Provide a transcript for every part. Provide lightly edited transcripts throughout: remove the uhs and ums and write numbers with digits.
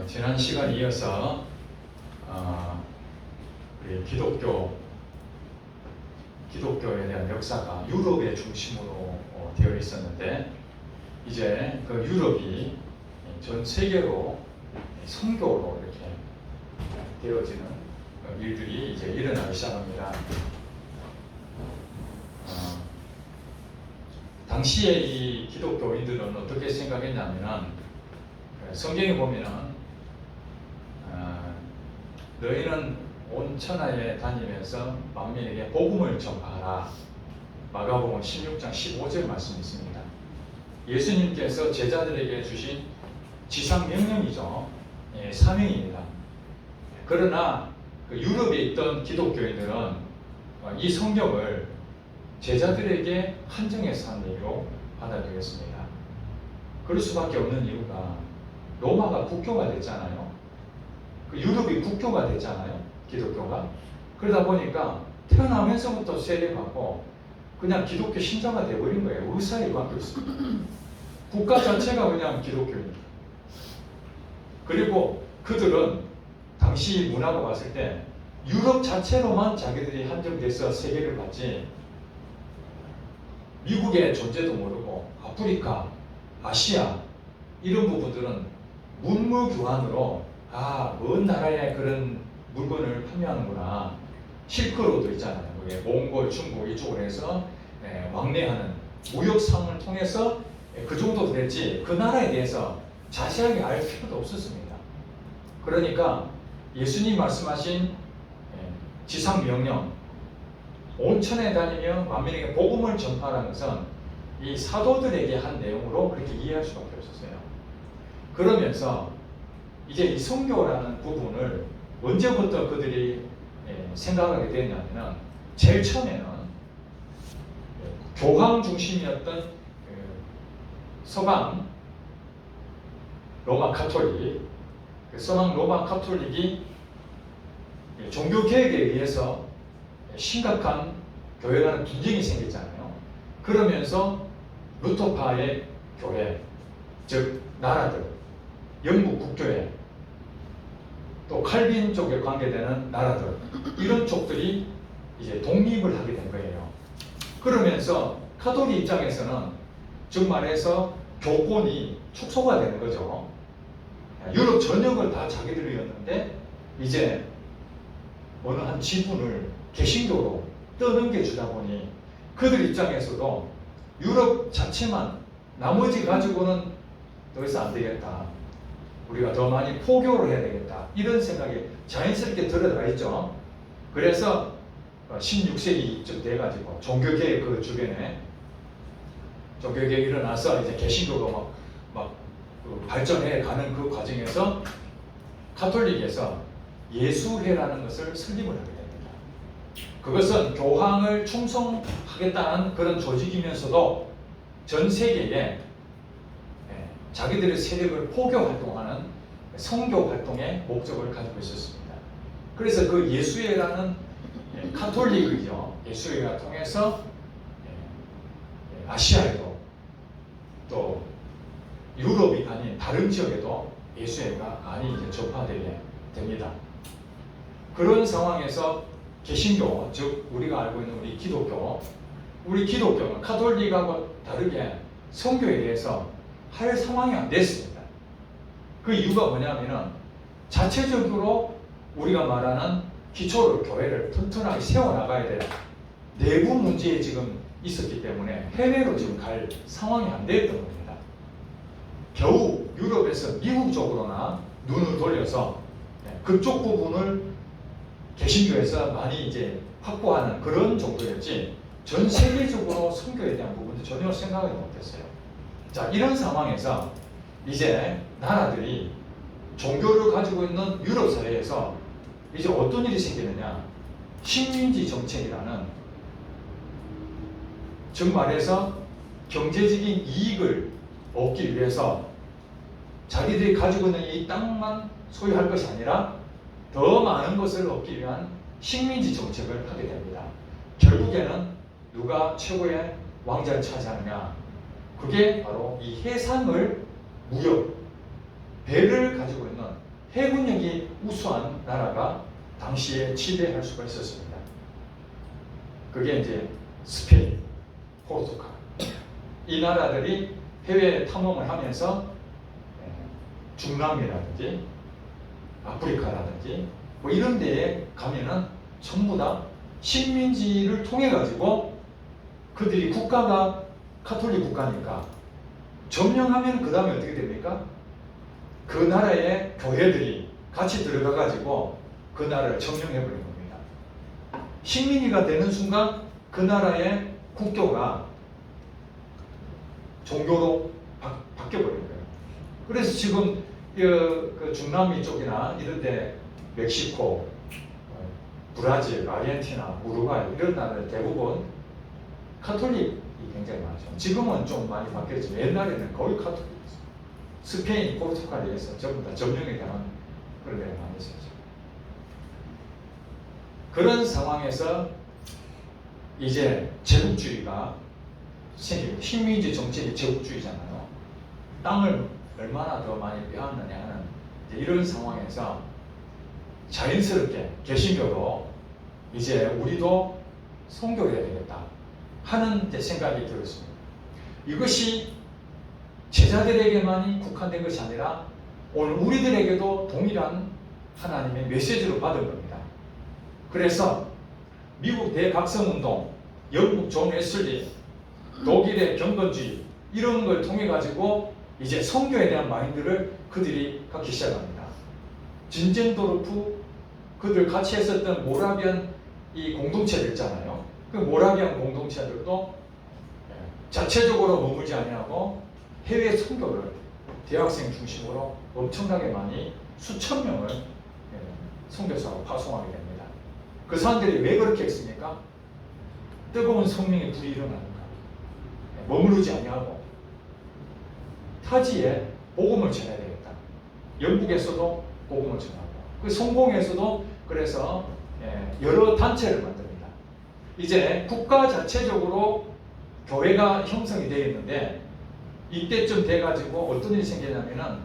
지난 시간에 이어서 우리 기독교에 대한 역사가 유럽의 중심으로 되어 있었는데, 이제 그 유럽이 전 세계로 선교로 이렇게 되어지는 일들이 이제 일어나기 시작합니다. 당시에 이 기독교인들은 어떻게 생각했냐면은, 성경에 보면은 너희는 온 천하에 다니면서 만민에게 복음을 전파하라. 마가복음 16장 15절 말씀이 있습니다. 예수님께서 제자들에게 주신 지상 명령이죠. 사명입니다. 그러나 그 유럽에 있던 기독교인들은 이 성경을 제자들에게 한정해서 한 얘기로 받아들였습니다. 그럴 수밖에 없는 이유가 로마가 국교가 됐잖아요. 그 유럽이 국교가 됐잖아요. 기독교가. 그러다 보니까 태어나면서부터 세례받고 그냥 기독교 신자가 돼버린 거예요. 의사에 바뀌었습니다. 국가 자체가 그냥 기독교입니다. 그리고 그들은 당시 문화로 봤을 때 유럽 자체로만 자기들이 한정돼서 세계를 받지, 미국의 존재도 모르고 아프리카, 아시아 이런 부분들은 문물 교환으로 먼 나라에 그런 물건을 판매하는구나. 실크로드 있잖아요. 그게 몽골, 중국 이쪽으로 해서 왕래하는 무역상을 통해서 그 정도 됐지, 그 나라에 대해서 자세하게 알 필요도 없었습니다. 그러니까 예수님 말씀하신 지상 명령, 온 천에 다니며 만민에게 복음을 전파하는 것은 이 사도들에게 한 내용으로 그렇게 이해할 수밖에 없었어요. 그러면서 이제 이 선교라는 부분을 언제부터 그들이 생각하게 됐냐면, 제일 처음에는 교황 중심이었던 서방 로마 카톨릭, 서방 로마 카톨릭이 종교 개혁에 의해서 심각한 교회 간의 분쟁이 생겼잖아요. 그러면서 루터파의 교회, 즉 나라들, 영국 국교회, 또 칼빈 쪽에 관계되는 나라들, 이런 쪽들이 이제 독립을 하게 된 거예요. 그러면서 카톨릭 입장에서는 즉 말해서 교권이 축소가 되는 거죠. 유럽 전역을 다 자기들이었는데 이제 어느 한 지분을 개신교로 떠넘겨 주다 보니 그들 입장에서도 유럽 자체만, 나머지 가지고는 더 이상 안 되겠다, 우리가 더 많이 포교를 해야 되겠다, 이런 생각이 자연스럽게 들어가 있죠. 그래서 16세기쯤 돼가지고 종교개혁 그 주변에 종교개혁이 일어나서 이제 개신교가 막 발전해 가는 그 과정에서 카톨릭에서 예수회라는 것을 설립을 하게 됩니다. 그것은 교황을 충성하겠다는 그런 조직이면서도 전 세계에 자기들의 세력을 포교 활동하는 선교 활동의 목적을 가지고 있었습니다. 그래서 그 예수회라는 카톨릭이죠. 예수회가 통해서 아시아에도 또 유럽이 아닌 다른 지역에도 예수회가 많이 이제 전파되게 됩니다. 그런 상황에서 개신교, 즉 우리가 알고 있는 우리 기독교는 카톨릭하고 다르게 선교에 대해서 할 상황이 안 됐습니다. 그 이유가 뭐냐면은 자체적으로 우리가 말하는 기초를, 교회를 튼튼하게 세워나가야 될 내부 문제에 지금 있었기 때문에 해외로 지금 갈 상황이 안 됐던 겁니다. 겨우 유럽에서 미국 쪽으로나 눈을 돌려서 그쪽 부분을 개신교에서 많이 이제 확보하는 그런 정도였지, 전 세계적으로 선교에 대한 부분도 전혀 생각을 못했어요. 자, 이런 상황에서 이제 나라들이 종교를 가지고 있는 유럽 사회에서 이제 어떤 일이 생기느냐, 식민지 정책이라는, 즉 말해서 경제적인 이익을 얻기 위해서 자기들이 가지고 있는 이 땅만 소유할 것이 아니라 더 많은 것을 얻기 위한 식민지 정책을 하게 됩니다. 결국에는 누가 최고의 왕자를 차지하느냐, 그게 바로 이 해산물 무역, 배를 가지고 있는 해군력이 우수한 나라가 당시에 지배할 수가 있었습니다. 그게 이제 스페인, 포르투갈 이 나라들이 해외 탐험을 하면서 중남미라든지 아프리카라든지 뭐 이런 데에 가면은 전부 다 식민지를 통해 가지고 그들이 국가가 카톨릭 국가니까 점령하면 그 다음에 어떻게 됩니까? 그 나라의 교회들이 같이 들어가 가지고 그 나라를 점령해 버린 겁니다. 식민지가 되는 순간 그 나라의 국교가 종교로 바뀌어 버린 거예요. 그래서 지금 그 중남미 쪽이나 이런데 멕시코, 브라질, 아르헨티나, 우루과이 이런 나라들 대부분 카톨릭이 굉장히 많죠. 지금은 좀 많이 바뀌었지만 옛날에는 거의 카톨릭이었어요. 스페인, 포르투갈에서 전부 다 점령에 대한 그런 데가 많이 있었죠. 그런 상황에서 이제 제국주의가 생기고 식민지 정책이 제국주의잖아요. 땅을 얼마나 더 많이 빼앗느냐 하는 이런 상황에서 자연스럽게 개신교도 이제 우리도 선교해야 되겠다 하는 생각이 들었습니다. 이것이 제자들에게만이 국한된 것이 아니라 오늘 우리들에게도 동일한 하나님의 메시지로 받은 겁니다. 그래서 미국 대각성운동, 영국 존 웨슬리, 독일의 경건주의 이런 걸 통해 가지고 이제 선교에 대한 마인드를 그들이 갖기 시작합니다. 진젠도르프 그들 같이 했었던 모라비안 이 공동체들 있잖아요. 그 모라비안 공동체들도 자체적으로 머물지 아니하고 해외 선교를 대학생 중심으로 엄청나게 많이 수천 명을 선교사로 파송하게 됩니다. 그 사람들이 왜 그렇게 했습니까? 뜨거운 성령의 불이 일어나니까 머무르지 아니하고 타지에 복음을 전해야 되겠다. 영국에서도 복음을 전하고 그 성공에서도 그래서 여러 단체를 만듭니다. 이제 국가 자체적으로 교회가 형성이 되어 있는데 이때쯤 돼가지고 어떤 일이 생기냐면은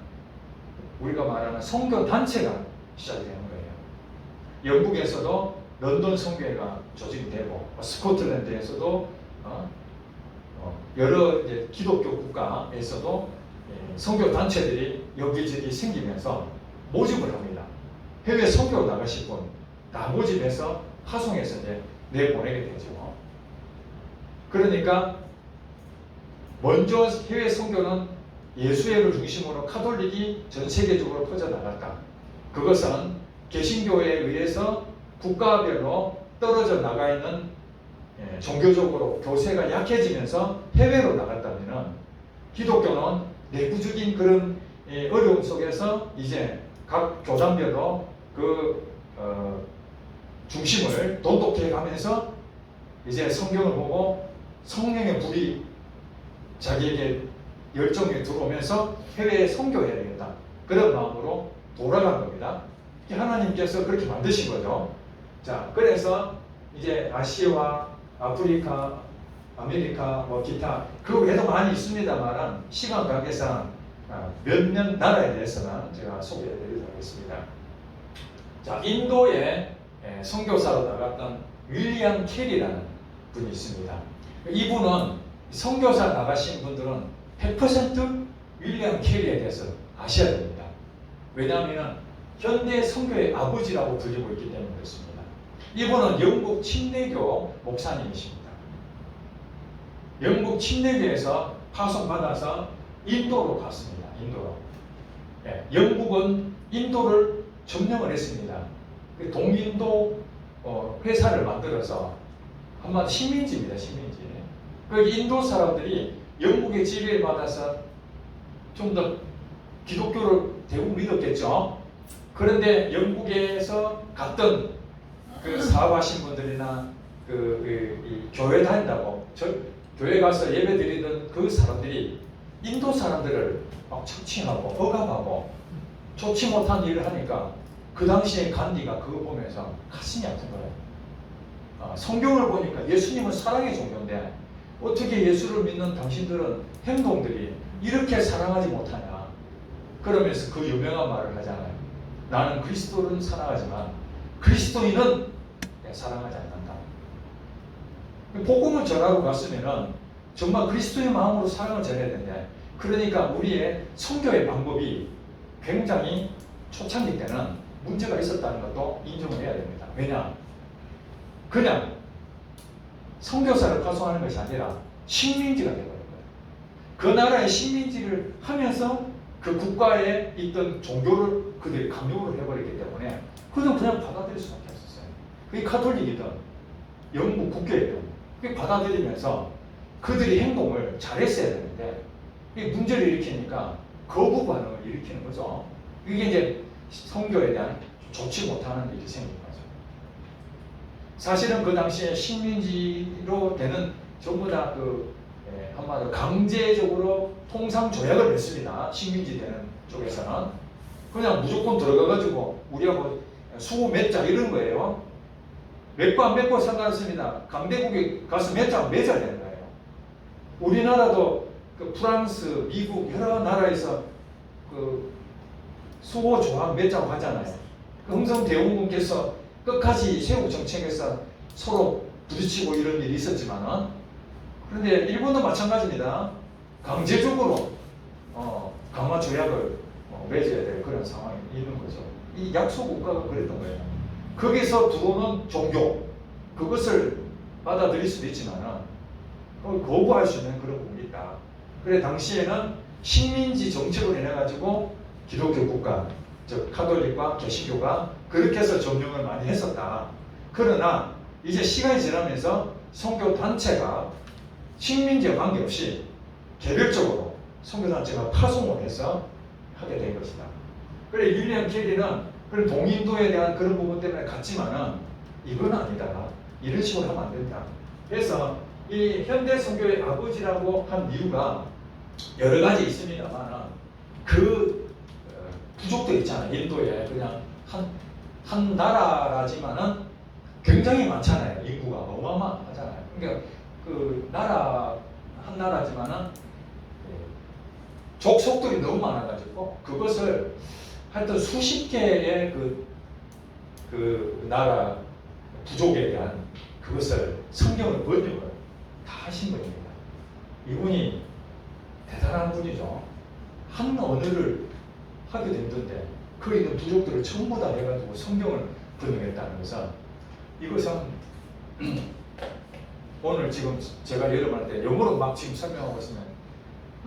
우리가 말하는 선교 단체가 시작이 되는 거예요. 영국에서도 런던 선교회가 조직이 되고 스코틀랜드에서도 여러 이제 기독교 국가에서도 선교 단체들이 여기저기 생기면서 모집을 합니다. 해외 선교 나가실 분 다 모집해서 파송해서 이제 내보내게 되죠. 그러니까 먼저 해외 선교는 예수회를 중심으로 카톨릭이 전 세계적으로 퍼져나갔다. 그것은 개신교에 의해서 국가별로 떨어져 나가 있는 종교적으로 교세가 약해지면서 해외로 나갔다면 기독교는 내부적인 그런 어려움 속에서 이제 각 교단별로 그 중심을 돈독해 가면서 이제 성경을 보고 성령의 불이 자기에게 열정에 들어오면서 해외에 선교해야 되겠다. 그런 마음으로 돌아간 겁니다. 하나님께서 그렇게 만드신 거죠. 자, 그래서 이제 아시아와 아프리카, 아메리카, 뭐 기타 그 외에도 많이 있습니다만 시간 관계상 몇몇 나라에 대해서는 제가 소개해드리도록 하겠습니다. 자, 인도에 선교사로 나갔던 윌리엄 캐리라는 분이 있습니다. 이분은 선교사 나가신 분들은 100% 윌리엄 캐리에 대해서 아셔야 됩니다. 왜냐하면 현대 선교의 아버지라고 불리고 있기 때문에 그렇습니다. 이분은 영국 침례교 목사님이십니다. 영국 침례교에서 파송받아서 인도로 갔습니다. 인도로. 영국은 인도를 점령을 했습니다. 동인도 회사를 만들어서 한마디 식민지입니다. 식민지. 그 인도 사람들이 영국의 지배를 받아서 좀 더 기독교를 대부분 믿었겠죠. 그런데 영국에서 갔던 그 사업하신 분들이나 이 교회 다닌다고 교회 가서 예배 드리던 그 사람들이 인도 사람들을 막 착취하고 억압하고 좋지 못한 일을 하니까 그 당시에 간디가 그거 보면서 가슴이 아픈 거예요. 성경을 보니까 예수님은 사랑의 종교인데 어떻게 예수를 믿는 당신들은 행동들이 이렇게 사랑하지 못하냐. 그러면서 그 유명한 말을 하잖아요. 나는 그리스도를 사랑하지만 그리스도인은 사랑하지 않는다. 복음을 전하러 갔으면은 정말 그리스도의 마음으로 사랑을 전해야 되는데, 그러니까 우리의 선교의 방법이 굉장히 초창기 때는 문제가 있었다는 것도 인정을 해야 됩니다. 왜냐? 그냥 선교사를 파송하는 것이 아니라 식민지가 되어버린 거예요. 그 나라의 식민지를 하면서 그 국가에 있던 종교를 그들이 강요를 해버리기 때문에 그들은 그냥 받아들일 수밖에 없었어요. 그게 카톨릭이든 영국 국교이든 그게 받아들이면서 그들이 행동을 잘했어야 되는데 이게 문제를 일으키니까 거부 반응을 일으키는 거죠. 이게 이제 선교에 대한 좋지 못하는 일이 생긴 거죠. 사실은 그 당시에 식민지로 되는 전부 다 한마디로 강제적으로 통상 조약을 맺습니다. 식민지 되는 쪽에서는 그냥 무조건 들어가가지고 우리하고 수고 맺자 이런 거예요. 맺고 안 맺고 상관없습니다. 강대국에 가서 맺자면 맺어야 되는 거예요. 우리나라도 그 프랑스, 미국 여러 나라에서 그 수호 조항 맺자고 하잖아요. 그 흥성대원군께서 끝까지 세국 정책에서 서로 부딪히고 이런 일이 있었지만은, 그런데 일본도 마찬가지입니다. 강제적으로 강화 조약을 맺어야 될 그런 상황이 있는 거죠. 이 약소 국가가 그랬던 거예요. 거기서 들어오는 종교, 그것을 받아들일 수도 있지만은 거부할 수 있는 그런 부분이 있다. 그래 당시에는 식민지 정책으로 인해 가지고 기독교 국가, 즉 카톨릭과 개신교가 그렇게 해서 점령을 많이 했었다. 그러나 이제 시간이 지나면서 선교 단체가 식민지와 관계없이 개별적으로 선교 단체가 파송을 해서 하게 된 것이다. 그래 윌리엄 캐리는 그런 동인도에 대한 그런 부분 때문에 갔지만은 이건 아니다. 이런 식으로 하면 안 된다. 그래서 이 현대 선교의 아버지라고 한 이유가 여러 가지 있습니다만은 그 부족도 있잖아요. 인도에 그냥 한 나라라지만은 굉장히 많잖아요. 인구가 어마어마하잖아요. 그러니까 그 나라 한 나라지만은 족속들이 너무 많아가지고 그것을 하여튼 수십 개의 그 나라 부족에 대한 그것을 성경을 번역을 다 하신 분입니다. 이분이 대단한 분이죠. 한 언어를 하게 됐는데 그 있는 부족들을 전부 다 해가지고 성경을 번역했다는 것은, 이것은 오늘 지금 제가 여러분한테 영어로 막 지금 설명하고 있으면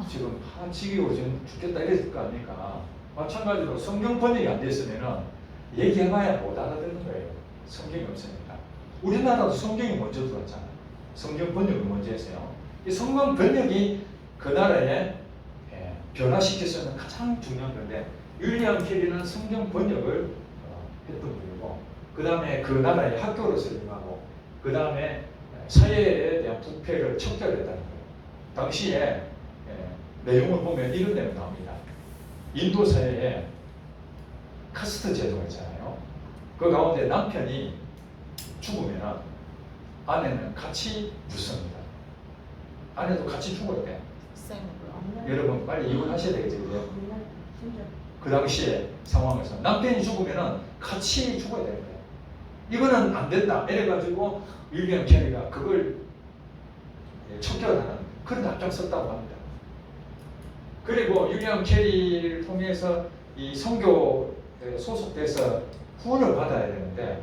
지금 지기고 지금 죽겠다 이랬을 거 아닙니까? 마찬가지로 성경 번역이 안 됐으면은 얘기해봐야 못 알아듣는 거예요. 성경이 없으니까. 우리나라도 성경이 먼저 들어왔잖아요. 성경 번역을 먼저 했어요. 이 성경 번역이 그 나라에 변화시킬 수 있는 가장 중요한 건데, 윌리엄 캐리는 성경 번역을 했던 분이고, 그 다음에 그 나라의 학교를 설립하고, 그 다음에 사회에 대한 부패를 척결했다는 거예요. 당시에 내용을 보면 이런 내용 나옵니다. 인도 사회에 카스트 제도가 있잖아요. 그 가운데 남편이 죽으면 아내는 같이 묻습니다. 아내도 같이 죽어야 돼. 여러분 빨리 이혼하셔야 되겠죠. 그 당시에 상황에서 남편이 죽으면 같이 죽어야 되는 거예요. 이거는 안 된다. 이래가지고 윌리엄 캐리가 그걸 척결하는 그런 앞장섰다고 합니다. 그리고 윌리엄 캐리를 통해서 이 선교에 소속돼서 후원을 받아야 되는데,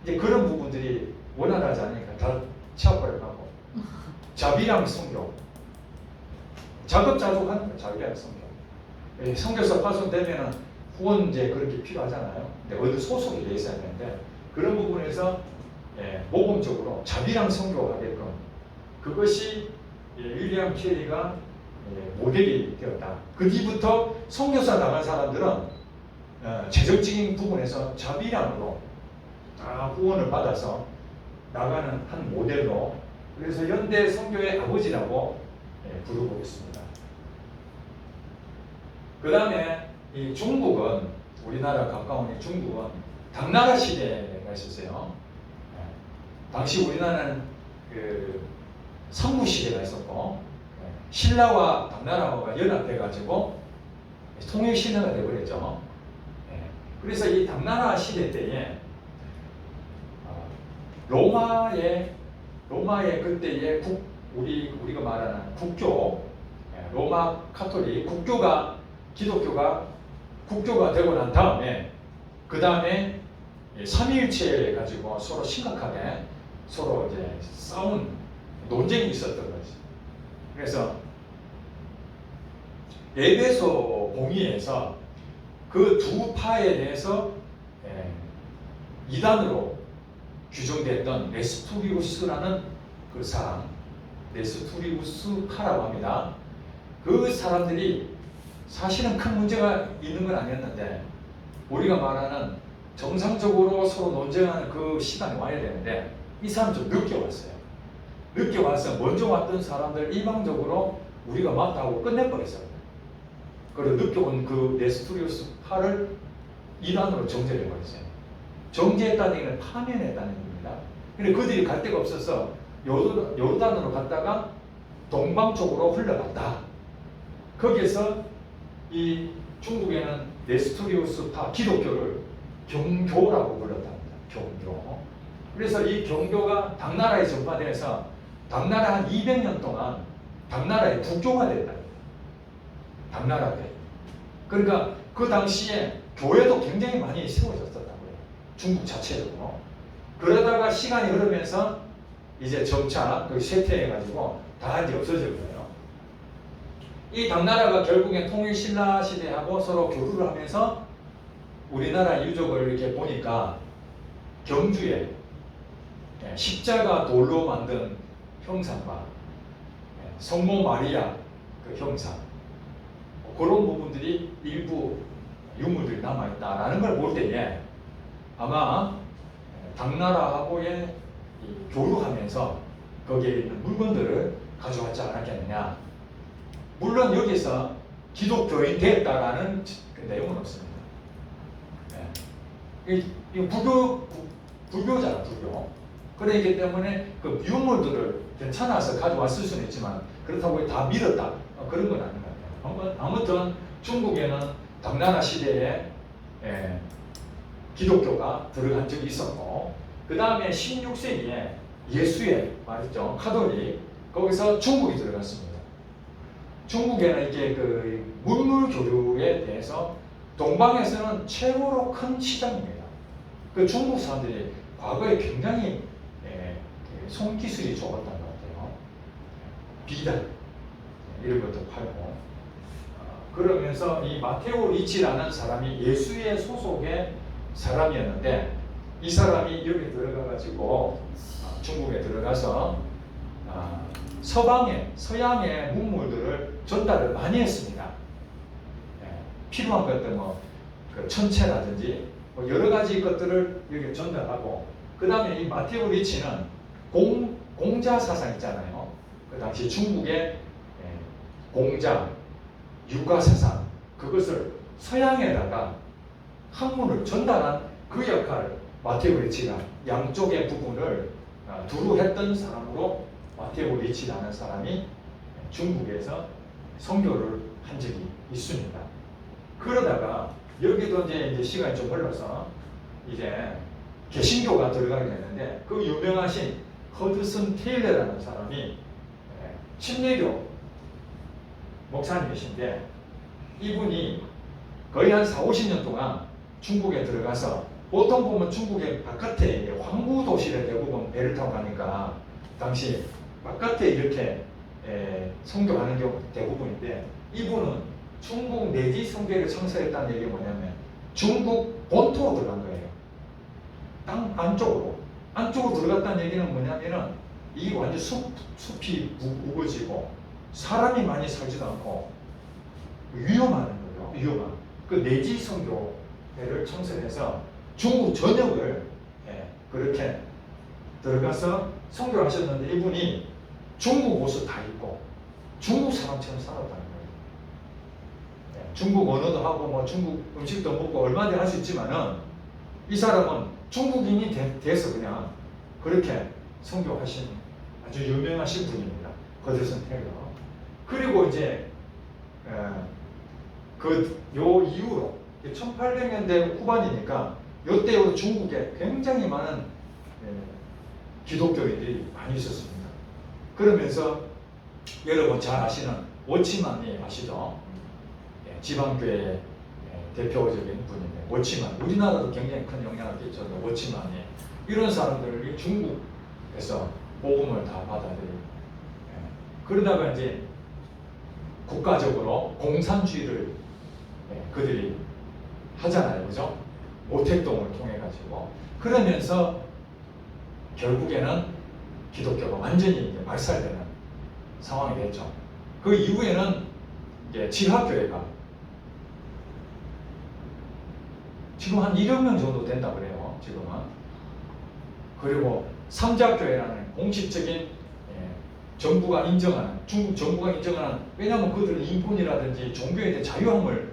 이제 그런 부분들이 원활하지 않으니까 다 취업을 하고, 자비랑 선교, 자급자족하는 거예요. 자비랑 선교. 선교사 파송되면은 후원제 그런 게 필요하잖아요. 근데 어디 소속이 돼 있어야 되는데, 그런 부분에서 모범적으로 자비랑 선교하게끔 그것이 윌리엄 캐리가 모델이 되었다. 그 뒤부터 선교사 나간 사람들은 재정적인 부분에서 자비랑으로 다 후원을 받아서 나가는 한 모델로, 그래서 현대 선교의 아버지라고 부르고 있습니다. 그 다음에 이 중국은, 우리나라 가까운 이 중국은 당나라 시대가 있었어요. 당시 우리나라는 그 삼국 시대가 있었고, 신라와 당나라가 연합해가지고 통일 신화가 되어버렸죠. 예. 그래서 이 당나라 시대 때에 로마의 그때의 우리가 말하는 국교, 로마 카톨릭 국교가 기독교가 국교가 되고 난 다음에 그 다음에 삼위일체 가지고 서로 심각하게 서로 이제 싸운 논쟁이 있었던 거지. 그래서 에베소 공의에서 그 두 파에 대해서 이단으로 규정됐던 네스토리우스라는 그 사람, 네스토리우스파라고 합니다. 그 사람들이 사실은 큰 문제가 있는 건 아니었는데 우리가 말하는 정상적으로 서로 논쟁하는 그 시간이 와야 되는데 이 사람 좀 늦게 왔어요. 늦게 와서 먼저 왔던 사람들 일방적으로 우리가 맞다고 끝내버렸어요. 그리고 늦게 온 그 네스토리우스파를 이단으로 정죄해버렸어요. 정죄했다는 얘기는 파면했다는 얘기입니다. 근데 그들이 갈 데가 없어서 요르단으로 갔다가 동방 쪽으로 흘러갔다. 거기에서 이 중국에는 네스토리우스파 기독교를 경교라고 불렀답니다. 경교. 그래서 이 경교가 당나라에 전파돼서 당나라 한 200년 동안 당나라의 국교가 됐다. 당나라 때. 그러니까 그 당시에 교회도 굉장히 많이 세워졌었다고요. 중국 자체로. 그러다가 시간이 흐르면서 이제 점차 그 쇠퇴해가지고 다 이제 없어질 거예요. 이 당나라가 결국엔 통일신라 시대하고 서로 교류를 하면서 우리나라 유적을 이렇게 보니까 경주에 십자가 돌로 만든 형상과 성모 마리아 그 형상 그런 부분들이 일부 유물들이 남아있다라는 걸 볼 때에 아마 당나라하고의 교류하면서 거기에 있는 물건들을 가져왔지 않았겠느냐. 물론 여기서 기독교인 됐다라는 그 내용은 없습니다. 이 불교잖아, 불교. 그렇기 때문에 그 유물들을 괜찮아서 가져왔을 수는 있지만 그렇다고 다 믿었다. 그런 건 아닌 것 같아요. 아무튼 중국에는 당나라 시대에 기독교가 들어간 적이 있었고 그 다음에 16세기에 예수의 말이죠. 카톨릭 거기서 중국이 들어갔습니다. 중국에는 이게 그 문물교류에 대해서 동방에서는 최고로 큰 시장입니다. 그 중국 사람들이 과거에 굉장히 손기술이 좋았던 것 같아요. 비단 이런 것도 팔고 그러면서 이 마테오 리치라는 사람이 예수의 소속의 사람이었는데 이 사람이 여기 들어가가지고 중국에 들어가서 서양의 문물들을 전달을 많이 했습니다. 필요한 것들 그 천체라든지 여러 가지 것들을 여기 전달하고 그 다음에 이 마테오 리치는 공자 사상 있잖아요. 그 당시 중국의 공자, 유가 사상 그것을 서양에다가 학문을 전달한 그 역할을 마테오 리치가 양쪽의 부분을 두루 했던 사람으로 마테오 리치라는 사람이 중국에서 선교를 한 적이 있습니다. 그러다가 여기도 이제 시간이 좀 흘러서 이제 개신교가 들어가게 됐는데 그 유명하신 허드슨 테일러라는 사람이 침례교 목사님이신데 이분이 거의 한 40~50년 동안 중국에 들어가서 보통 보면 중국의 바깥에 황구 도시를 대부분 배를 타고 가니까 당시 바깥에 이렇게 선교하는 경우 대부분인데 이분은 중국 내지 성교를 창설했다는 얘기가 뭐냐면 중국 본토로 들어간 거예요. 땅 안쪽으로 들어갔다는 얘기는 뭐냐면은 이게 완전 숲이 우거지고 사람이 많이 살지도 않고 위험한 거예요. 위험한. 그 내지 선교회를 창설해서 중국 전역을 그렇게 들어가서 선교를 하셨는데 이분이 중국 옷을 다 입고 중국 사람처럼 살았다는 거예요. 중국 언어도 하고 뭐 중국 음식도 먹고 얼마든지 할 수 있지만은 이 사람은 중국인이 돼서 그냥 그렇게 선교하신 아주 유명하신 분입니다. 허드슨 테일러. 그리고 이제 요 이후로 1800년대 후반이니까 요때 중국에 굉장히 많은 기독교인들이 많이 있었습니다. 그러면서 여러분 잘 아시는 워치만이 아시죠? 지방교회 대표적인 분인데 워치만, 우리나라도 굉장히 큰 영향을 끼쳤던 워치만이 이런 사람들이 중국에서 복음을 다 받아들이고 그러다가 이제 국가적으로 공산주의를 그들이 하잖아요, 그죠? 모택동을 통해 가지고 그러면서 결국에는 기독교가 완전히 이제 말살되는 상황이 됐죠. 그 이후에는 이제 지하교회가 지금 한 1억 명 정도 된다고 그래요, 지금은. 그리고 삼자교회라는 공식적인 정부가 인정하는, 중국 정부가 인정하는, 왜냐하면 그들은 인권이라든지 종교에 대한 자유함을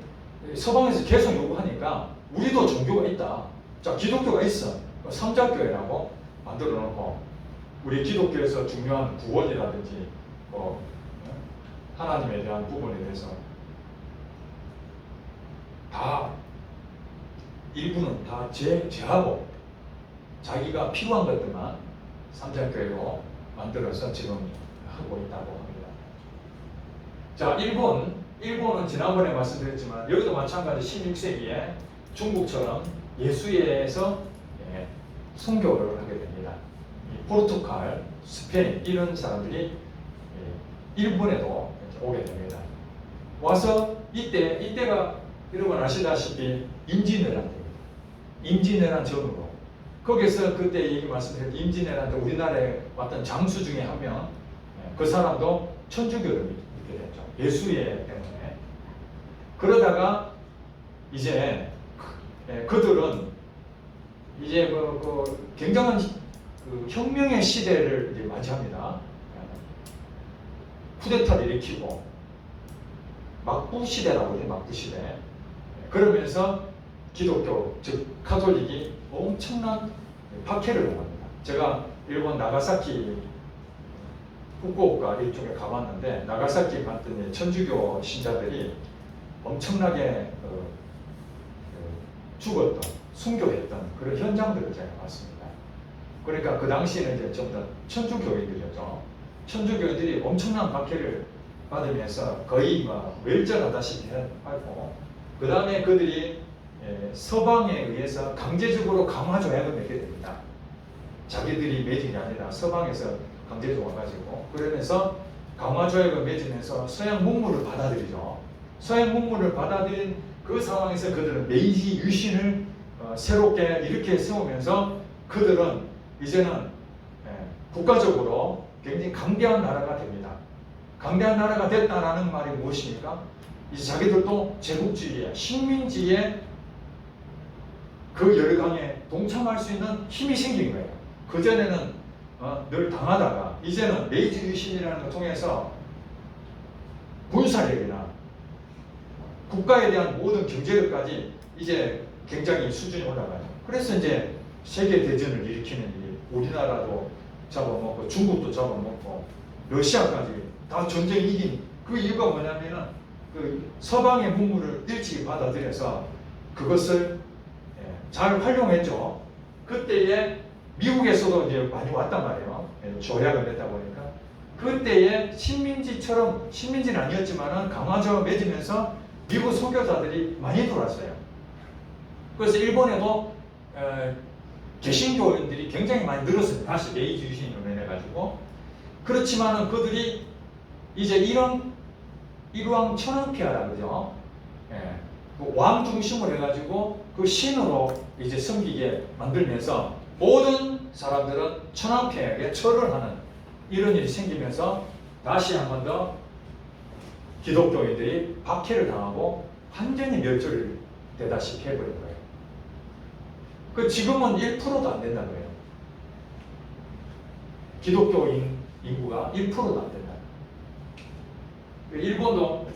서방에서 계속 요구하니까 우리도 종교가 있다. 자, 기독교가 있어. 삼자교회라고 만들어 놓고 우리 기독교에서 중요한 구원이라든지 하나님에 대한 부분에 대해서 다 일부는 다 제하고 자기가 필요한 것들만 삼자교회로 만들어서 지금 하고 있다고 합니다. 자, 일본은 지난번에 말씀드렸지만 여기도 마찬가지 16세기에 중국처럼 예수회에서 선교를 하게 됩니다. 포르투갈, 스페인 이런 사람들이 일본에도 오게 됩니다. 와서 이때가 여러분 아시다시피 임진왜란 때입니다. 임진왜란 전후로 거기서 그때 얘기 말씀드린 임진왜란 때 우리나라에 왔던 장수 중에 한 명, 그 사람도 천주교를 믿게 됐죠. 예수회 때문에. 그러다가 이제 그들은 이제 굉장한 혁명의 시대를 이제 맞이합니다. 쿠데타를 일으키고 막부 시대라고 해요. 막부 시대. 그러면서 기독교 즉 카톨릭이 엄청난 박해를 당합니다. 제가 일본 나가사키 후쿠오카 이쪽에 가봤는데 나가사키 갔더니 천주교 신자들이 엄청나게 죽었던, 순교했던 그런 현장들을 제가 봤습니다. 그러니까 그 당시에는 이제 전부 다 천주교인들이었죠. 천주교인들이 엄청난 박해를 받으면서 거의 멸절하다시피 하고 그 다음에 그들이 서방에 의해서 강제적으로 강화조약을 맺게 됩니다. 자기들이 맺은 게 아니라 서방에서 강제적으로 와가지고 그러면서 강화조약을 맺으면서 서양 문물을 받아들이죠. 서양 문물을 받아들인 그 상황에서 그들은 메이지 유신을 새롭게 이렇게 세우면서 그들은 이제는 국가적으로 굉장히 강대한 나라가 됩니다. 강대한 나라가 됐다라는 말이 무엇입니까? 이제 자기들도 제국주의에, 식민지에 그 열강에 동참할 수 있는 힘이 생긴 거예요. 그전에는 늘 당하다가 이제는 메이지 유신이라는 걸 통해서 군사력이나 국가에 대한 모든 경제력까지 이제 굉장히 수준이 올라가요. 그래서 이제 세계 대전을 일으키는 일이 우리나라도 잡아먹고 중국도 잡아먹고 러시아까지 다 전쟁 이긴 그 이유가 뭐냐면은 그 서방의 문물을 일찍 받아들여서 그것을 잘 활용했죠. 그때에 미국에서도 이제 많이 왔단 말이에요. 조약을 맺다 보니까 그때에 식민지는 아니었지만은 강화조약을 맺으면서 미국 선교사들이 많이 들어왔어요. 그래서 일본에도 개신교인들이 굉장히 많이 늘었어요. 다시 메이지 유신으로 인해가지고. 그렇지만은 그들이 이제 일왕 천황폐하라 그러죠. 왕 중심으로 해가지고 그 신으로 이제 섬기게 만들면서 모든 사람들은 천황폐하에게 절을 하는 이런 일이 생기면서 다시 한 번 더 기독교인들이 박해를 당하고 완전히 멸절되다시피 해버린 거예요. 그 지금은 1%도 안 된다는 거예요. 기독교인 인구가 1%도 안 된다. 일본도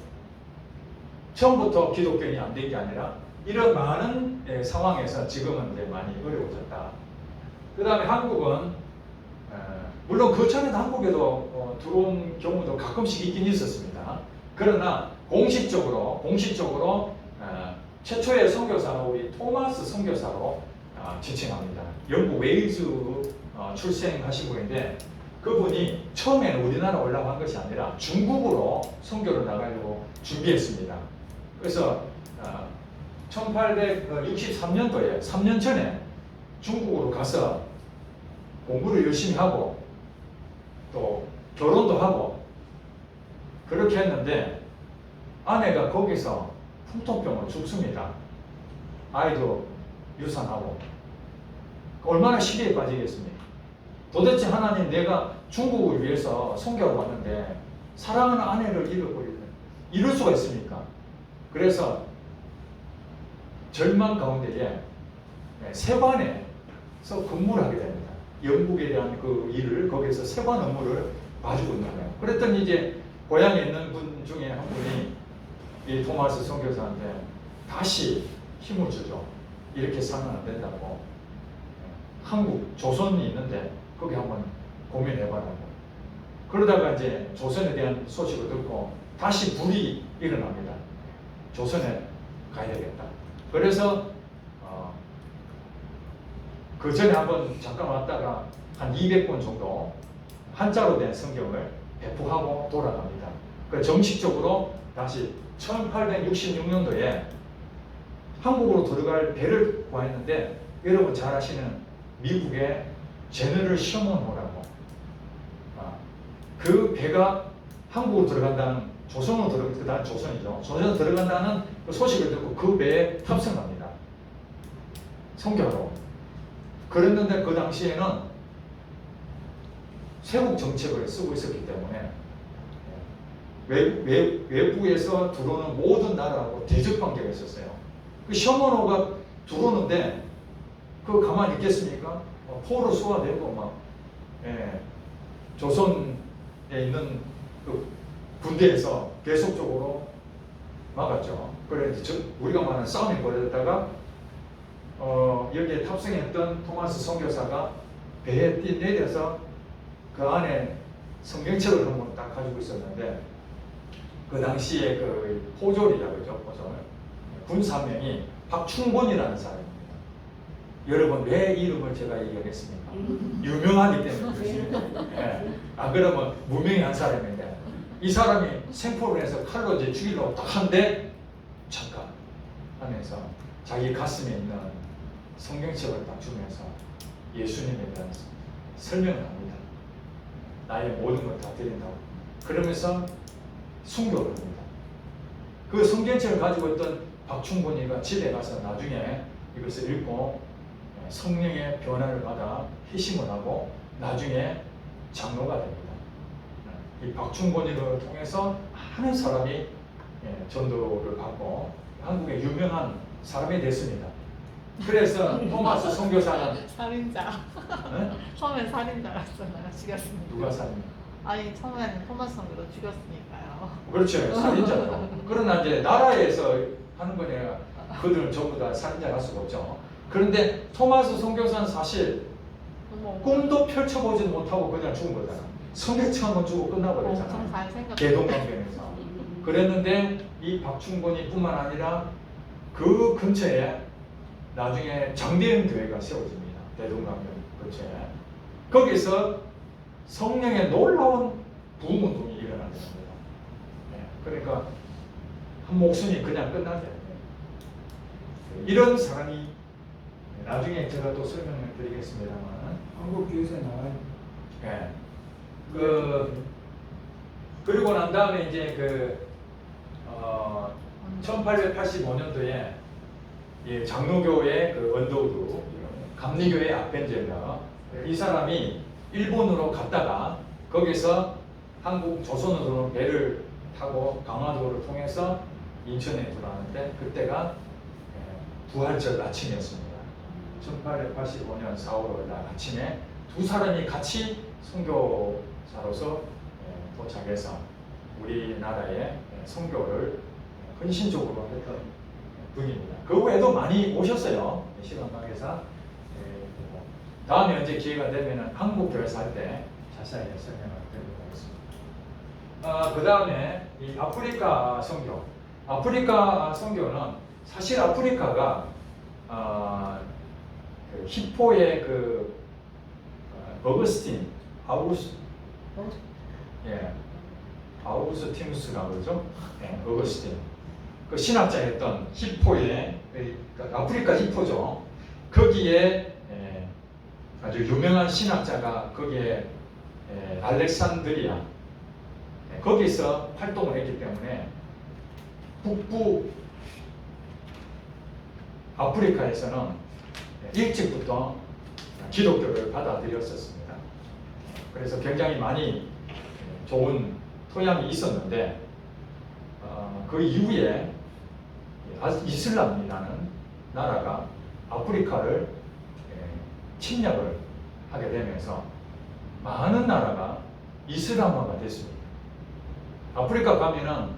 처음부터 기독교인이 안 된 게 아니라 이런 많은 상황에서 지금은 이제 많이 어려워졌다. 그 다음에 한국은 물론 그 전에도 한국에도 들어온 경우도 가끔씩 있긴 있었습니다. 그러나 공식적으로 최초의 선교사는 우리 토마스 선교사로 지칭합니다. 영국 웨일즈 출생하신 분인데 그분이 처음에는 우리나라 올라간 것이 아니라 중국으로 선교를 나가려고 준비했습니다. 그래서 1863년도에 3년 전에 중국으로 가서 공부를 열심히 하고 또 결혼도 하고 그렇게 했는데 아내가 거기서 풍토병으로 죽습니다. 아이도 유산하고 얼마나 시기에 빠지겠습니까? 도대체 하나님, 내가 중국을 위해서 선교를 왔는데 사랑하는 아내를 잃어버리면 이럴 수가 있습니까? 그래서 절망 가운데에 세관에서 근무를 하게 됩니다. 영국에 대한 그 일을 거기서 세관 업무를 봐주고 있는 거예요. 그랬더니 이제 고향에 있는 분 중에 한 분이 이 토마스 선교사한테 다시 힘을 주죠. 이렇게 살면 안 된다고. 한국 조선이 있는데 거기 한번 고민해봐라고. 그러다가 이제 조선에 대한 소식을 듣고 다시 불이 일어납니다. 조선에 가야 되겠다. 그래서 그 전에 한번 잠깐 왔다가 한 200권 정도 한자로 된 성경을 배포하고 돌아갑니다. 그 정식적으로 다시 1866년도에 한국으로 들어갈 배를 구했는데 여러분 잘 아시는 미국의 제너럴 셔먼호라고 그 배가 한국으로 들어간다는 조선으로 들어간다는 조선이죠. 조선으로 들어간다는 그 소식을 듣고 그 배에 탑승합니다. 선교로. 그랬는데 그 당시에는 세국 정책을 쓰고 있었기 때문에 외부에서 들어오는 모든 나라하고 대적 관계가 있었어요. 그 셔먼호가 들어오는데 그거 가만히 있겠습니까? 포로 쏘아대고 막 조선에 있는 그 군대에서 계속적으로 막았죠. 그래 우리가 말하는 싸움이 벌어졌다가 여기에 탑승했던 토마스 선교사가 배에 뛰내려서 그 안에 성경책을 한번 딱 가지고 있었는데 그 당시에 그 포졸이라고 그러죠. 포졸. 군사 한 명이 박충곤이라는 사람입니다. 여러분 왜 이름을 제가 얘기하겠습니까? 유명하기 때문에 그렇습니다. 안 그러면 무명한 사람인데 이 사람이 생포를 해서 칼로 이제 죽이려고 딱 한데 잠깐 하면서 자기 가슴에 있는 성경책을 딱 주면서 예수님에 대한 설명을 합니다. 나의 모든 걸 다 드린다고. 그러면서 순교를 합니다. 그 성경책을 가지고 있던 박충곤이가 집에 가서 나중에 이것을 읽고 성령의 변화를 받아 희심을 하고 나중에 장로가 됩니다. 이 박충곤이를 통해서 많은 사람이 전도를 받고 한국의 유명한 사람이 됐습니다. 그래서 토마스 선교사는 살인자. 네? 처음엔 살인자였잖아요. 죽였으니까. 누가 살인? 아니 처음에는 토마스 선교도 죽였으니까요. 그렇죠. 살인자죠. 그러나 이제 나라에서 하는 거냐 그들은 전부 다 살인자를 할 수가 없죠. 그런데 토마스 선교사는 사실 꿈도 펼쳐보지 못하고 그냥 죽은 거잖아. 성경책 한번 주고 끝나버렸잖아. 엄청 잘생겼어요. 개동강변에서. 그랬는데 이 박충곤이 뿐만 아니라 그 근처에 나중에 장대현 교회가 세워집니다. 대동강변 근처에. 거기서 성령의 놀라운 부흥운동이 일어나게 됩니다. 그러니까 한 목숨이 그냥 끝나지 않아요. 이런 사람이 나중에 제가 또 설명을 드리겠습니다만 한국 교회에서 나와요. 그리고 난 다음에 이제 1885년도에 장로교회 그 언더우드 감리교회 아펜젤러 이 사람이 일본으로 갔다가 거기서 한국 조선으로 배를 타고 강화도를 통해서 인천에 들어왔는데 그때가 부활절 아침이었습니다. 1885년 4월 5일 날 아침에 두 사람이 같이 선교사로서 도착해서 우리나라의 선교를 헌신적으로 했던 분입니다. 그 외에도 많이 오셨어요. 시간 관계상. 다음에 언제 기회가 되면 한국 교회사 할 때 자세하게 설명을 드리도록 하겠습니다. 그 다음에 이 아프리카 선교. 아프리카 선교는 사실 아프리카가 그 히포의 그 어거스틴 아우구스티누스라고 그러죠. 어거스틴. 그 신학자였던 히포의 아프리카 히포죠. 거기에 아주 유명한 신학자가 거기에 알렉산드리아 거기서 활동을 했기 때문에 북부 아프리카에서는 일찍부터 기독교를 받아들였었습니다. 그래서 굉장히 많이 좋은 토양이 있었는데 그 이후에 이슬람이라는 나라가 아프리카를 침략을 하게 되면서 많은 나라가 이슬람화가 됐습니다. 아프리카 가면은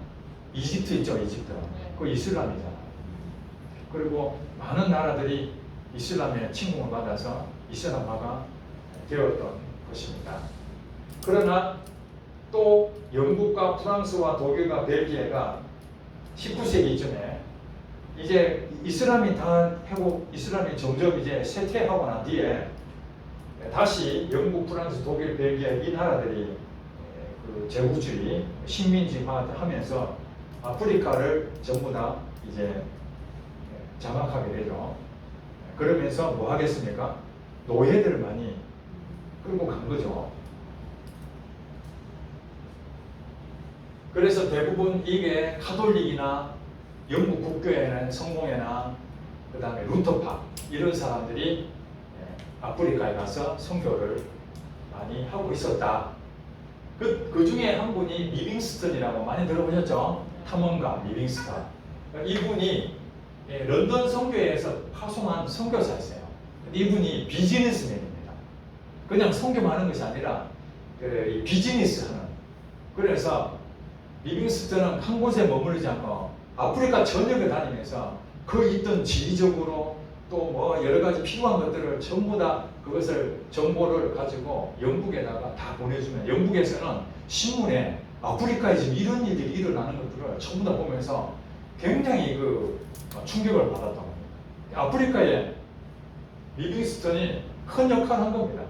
이집트 있죠, 이집트. 그 이슬람이잖아요. 그리고 많은 나라들이 이슬람의 침공을 받아서 이슬람화가 되었던 것입니다. 그러나 또 영국과 프랑스와 독일과 벨기에가 19세기쯤에 이제 이슬람이 점점 이제 쇠퇴하고 난 뒤에 다시 영국, 프랑스, 독일, 벨기에 이 나라들이 그 제국주의, 식민지화하면서 아프리카를 전부 다 이제 장악하게 되죠. 그러면서 뭐 하겠습니까? 노예들을 많이 끌고 간 거죠. 그래서 대부분 이게 카톨릭이나 영국 국교회나 성공회나 그 다음에 루터파 이런 사람들이 아프리카에 가서 선교를 많이 하고 있었다. 그 중에 한 분이 리빙스턴이라고 많이 들어보셨죠? 탐험가 리빙스턴. 이분이 런던 선교회에서 파송한 선교사였어요. 이분이 비즈니스맨입니다. 그냥 선교만 하는 것이 아니라 비즈니스하는. 그래서 리빙스턴은 한 곳에 머무르지 않고 아프리카 전역을 다니면서 그 있던 지리적으로 또 뭐 여러 가지 필요한 것들을 전부 다 그것을 정보를 가지고 영국에다가 다 보내주면 영국에서는 신문에 아프리카에 지금 이런 일들이 일어나는 것들을 전부 다 보면서 굉장히 그 충격을 받았던 겁니다. 아프리카에 리빙스턴이 큰 역할을 한 겁니다.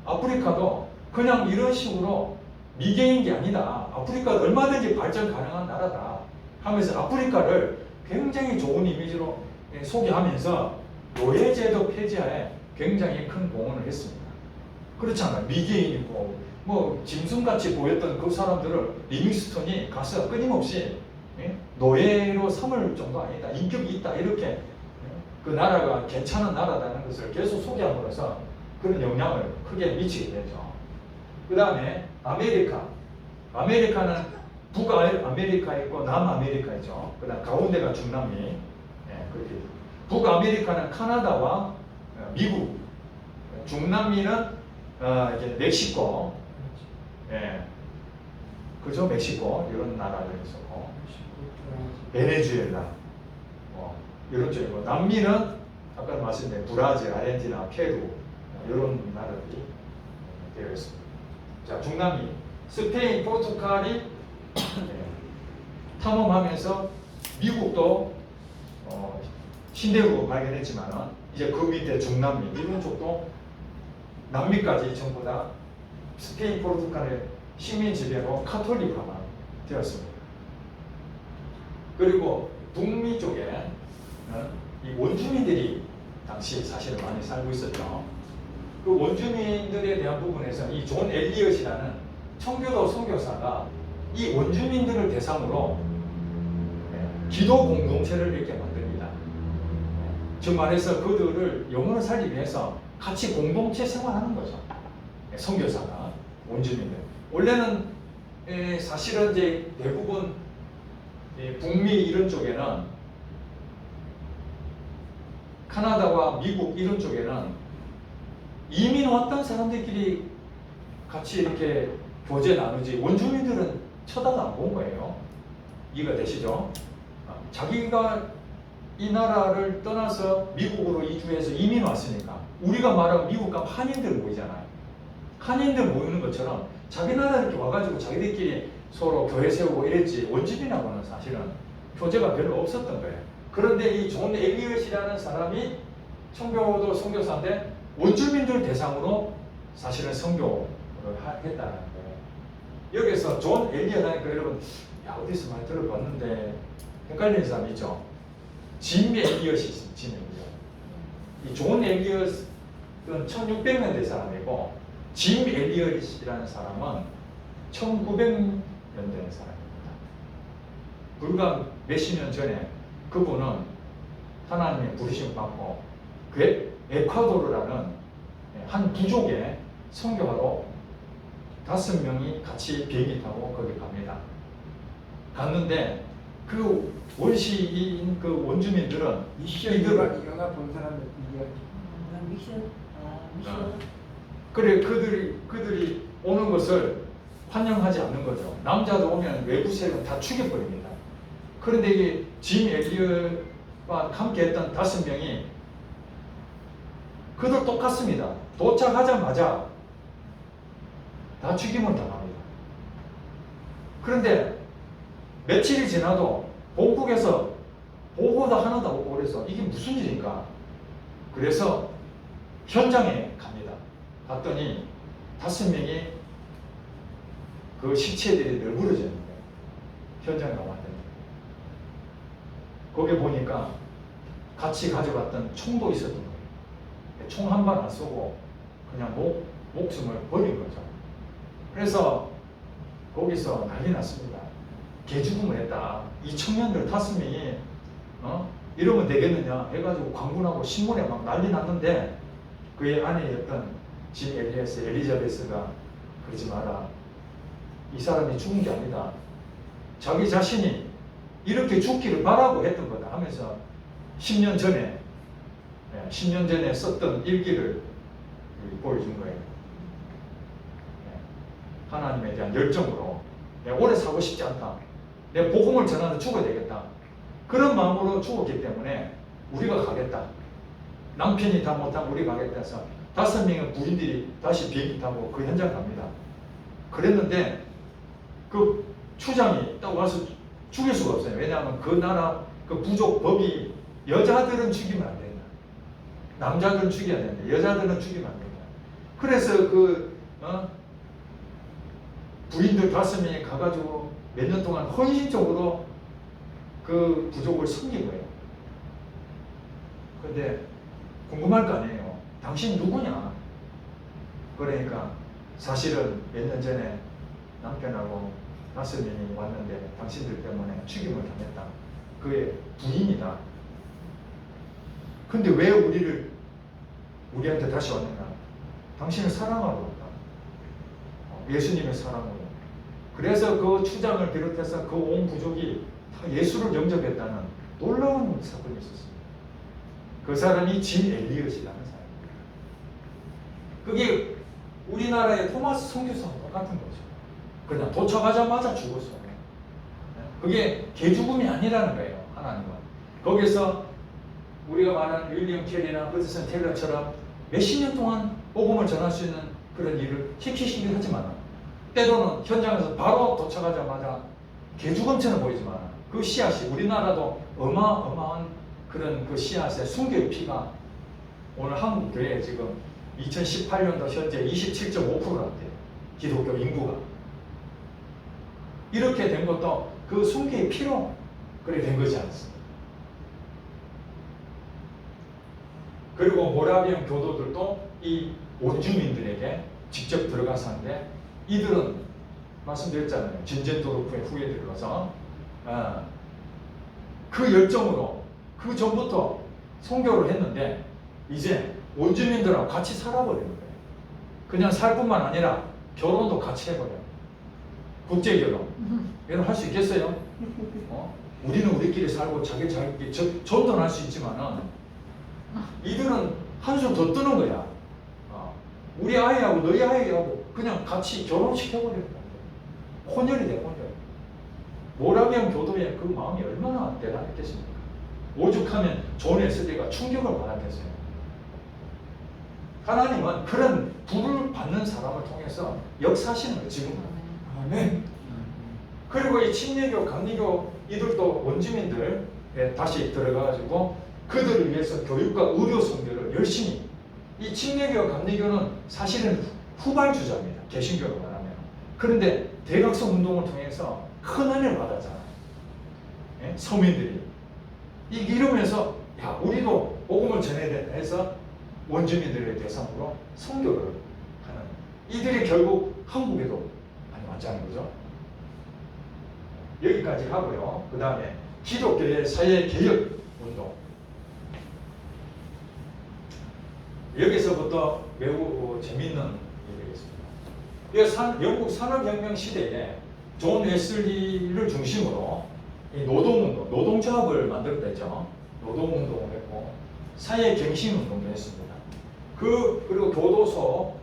아프리카도 그냥 이런 식으로 미개인 게 아니다. 아프리카도 얼마든지 발전 가능한 나라다 하면서 아프리카를 굉장히 좋은 이미지로 소개하면서 노예제도 폐지하에 굉장히 큰 공헌을 했습니다. 그렇잖아요. 미개인이고 뭐 짐승같이 보였던 그 사람들을 리빙스턴이 가서 끊임없이 노예로 삼을 정도 아니다. 인격이 있다. 이렇게 그 나라가 괜찮은 나라라는 것을 계속 소개함으로써 그런 영향을 크게 미치게 되죠. 그 다음에 아메리카는 북아메리카 있고 남아메리카 있죠. 그 다음 가운데가 중남미. 그렇게. 북아메리카는 카나다와 미국, 중남미는 이제 멕시코, 그죠? 멕시코 이런 나라들 있었고, 베네수엘라, 이런 쪽이고, 남미는 아까 말씀드린 브라질, 아르헨티나, 페루 이런 나라들이 되어 있습니다. 자, 중남미, 스페인, 포르투갈이 탐험하면서 미국도 신대륙을 발견했지만은 이제 그 밑에 중남미 이런 쪽도 남미까지 전부 다 스페인, 포르투갈의 식민 지배로 카톨릭화가 되었습니다. 그리고 북미 쪽에는 이 원주민들이 당시 사실은 많이 살고 있었죠. 그 원주민들에 대한 부분에서 이 존 엘리엇이라는 청교도 선교사가 이 원주민들을 대상으로 기도 공동체를 이렇게 만듭니다. 즉 말해서 그들을 영혼을 살리기 위해서 같이 공동체 생활하는 거죠. 선교사가 원주민들. 원래는 사실은 이제 대부분 북미 이런 쪽에는 카나다와 미국 이런 쪽에는 이민 왔던 사람들끼리 같이 이렇게 교제 나누지 원주민들은 쳐다도 안 본 거예요. 이해가 되시죠? 자기가 이 나라를 떠나서 미국으로 이주해서 이민 왔으니까 우리가 말하면 미국 가면 한인들 모이잖아요. 한인들 모이는 것처럼 자기 나라 이렇게 와가지고 자기들끼리 서로 교회 세우고 이랬지 원주민하고는 사실은 교제가 별로 없었던 거예요. 그런데 이 존 엘리엇이라는 사람이 청교도 선교사인데 원주민들 대상으로 사실은 선교를 했다는 거예요. 여기서 존 엘리엇 하니까 여러분 야 어디서 많이 들어봤는데 헷갈리는 사람 있죠? 짐 엘리엇이 있습니다. 짐 엘리엇. 이 존 엘리엇은 1600년대 사람이고 짐 엘리엇이라는 사람은 1900년대 사람입니다. 불과 몇십 년 전에 그분은 하나님의 부르심을 받고 그 에콰도르라는 한 부족의 선교하러 5명이 같이 비행기 타고 거기 갑니다. 갔는데 그 원시인 그 원주민들은 미션 영화 본 사람 이게 미션. 미션. 그래 그들이 오는 것을 환영하지 않는 거죠. 남자도 오면 외부 세력은 다 죽여버립니다. 그런데 이게 짐 엘리엇과 함께했던 5명이 그들 똑같습니다. 도착하자마자 다 죽임을 당합니다. 그런데 며칠이 지나도 본국에서 보고도 하나도 없고 그래서 이게 무슨 일인가? 그래서 현장에 갑니다. 갔더니 5명이 그 시체들이 널브러져 있는 거예요. 현장에 왔더니 거기 보니까 같이 가져갔던 총도 있었던 거예요. 총 한 발 안 쏘고 그냥 목숨을 버린 거죠. 그래서 거기서 난리 났습니다. 개죽음을 했다. 이 청년들 5명이 이러면 되겠느냐 해가지고 광분하고 신문에 막 난리 났는데 그의 아내였던 짐 엘리엇 엘리자베스가 그러지 마라. 이 사람이 죽은 게 아니다. 자기 자신이 이렇게 죽기를 바라고 했던 거다 하면서 10년 전에 썼던 일기를 보여준 거예요. 하나님에 대한 열정으로 내가 오래 살고 싶지 않다. 내 복음을 전하는 죽어야 되겠다. 그런 마음으로 죽었기 때문에 우리가 가겠다. 남편이 다 못하고 우리 가겠다 해서 5명의 부인들이 다시 비행기 타고 그 현장 갑니다. 그랬는데 그 추장이 딱 와서 죽일 수가 없어요. 왜냐하면 그 나라 그 부족 법이 여자들은 죽이면 안 된다. 남자들은 죽여야 된다. 여자들은 죽이면 안 된다. 그래서 부인들 5명이 가가지고 몇 년 동안 헌신적으로 그 부족을 섬긴 거예요. 근데 궁금할 거 아니에요. 당신 누구냐? 그러니까 사실은 몇 년 전에 남편하고 5명이 왔는데 당신들 때문에 죽임을 당했다. 그의 부인이다. 근데 왜 우리한테 다시 왔느냐? 당신을 사랑하러 왔다. 예수님의 사랑으로. 그래서 그 추장을 비롯해서 그 온 부족이 다 예수를 영접했다는 놀라운 사건이 있었습니다. 그 사람이 짐 엘리엇이라는 사람입니다. 그게 우리나라의 토마스 선교사와 똑같은 거죠. 그냥 도착하자마자 죽었어요. 그게 개죽음이 아니라는 거예요. 하나님은. 거기서 우리가 말하는 윌리엄 캐리나 허드슨 테일러처럼 몇십 년 동안 복음을 전할 수 있는 그런 일을 시키시긴 하지만 때로는 현장에서 바로 도착하자마자 개죽음처럼 보이지만 그 씨앗이 우리나라도 어마어마한 그런 그 씨앗의 순교의 피가 오늘 한국 교회에 지금 2018년도 현재 27.5%란대요. 기독교 인구가. 이렇게 된 것도 그 순교의 피로 그렇게 된 거지 않습니까? 그리고 모라비안 교도들도 이 원주민들에게 직접 들어가서 하는데 이들은 말씀드렸잖아요. 진젠도르프의 후에 들어가서 그 열정으로 그 전부터 선교를 했는데 이제 원주민들하고 같이 살아버리는 거예요. 그냥 살 뿐만 아니라 결혼도 같이 해버려요. 국제결혼. 여러분 할 수 있겠어요? 우리는 우리끼리 살고 자기끼리 전도는 할 수 있지만은 이들은 한숨 더 뜨는 거야. 우리 아이하고 너희 아이하고 그냥 같이 결혼시켜버리는 거예요. 혼혈이 돼, 혼혈. 모라비안 교도의 그 마음이 얼마나 대단했겠습니까? 오죽하면 존 웨슬리가 충격을 받았겠어요. 하나님은 그런 불을 받는 사람을 통해서 역사하시는 거예요, 지금. 아멘. 그리고 이 침례교, 감리교 이들도 원주민들 다시 들어가가지고 그들을 위해서 교육과 의료 선교를 열심히. 이 침례교, 감리교는 사실은 후발주자입니다. 개신교로 말하면. 그런데 대각성 운동을 통해서 큰 은혜를 받았잖아요. 예? 서민들이. 이러면서 야, 우리도 복음을 전해야 된다 해서 원주민들의 대상으로 선교를 하는. 이들이 결국 한국에도 많이 왔자는 거죠. 여기까지 하고요. 그 다음에 기독교의 사회개혁 운동. 여기서부터 매우 재밌는 얘기겠습니다. 영국 산업혁명 시대에 존 웨슬리를 중심으로 이 노동운동, 노동조합을 만들었죠. 노동운동을 했고 사회갱신운동도 했습니다. 그리고 교도소,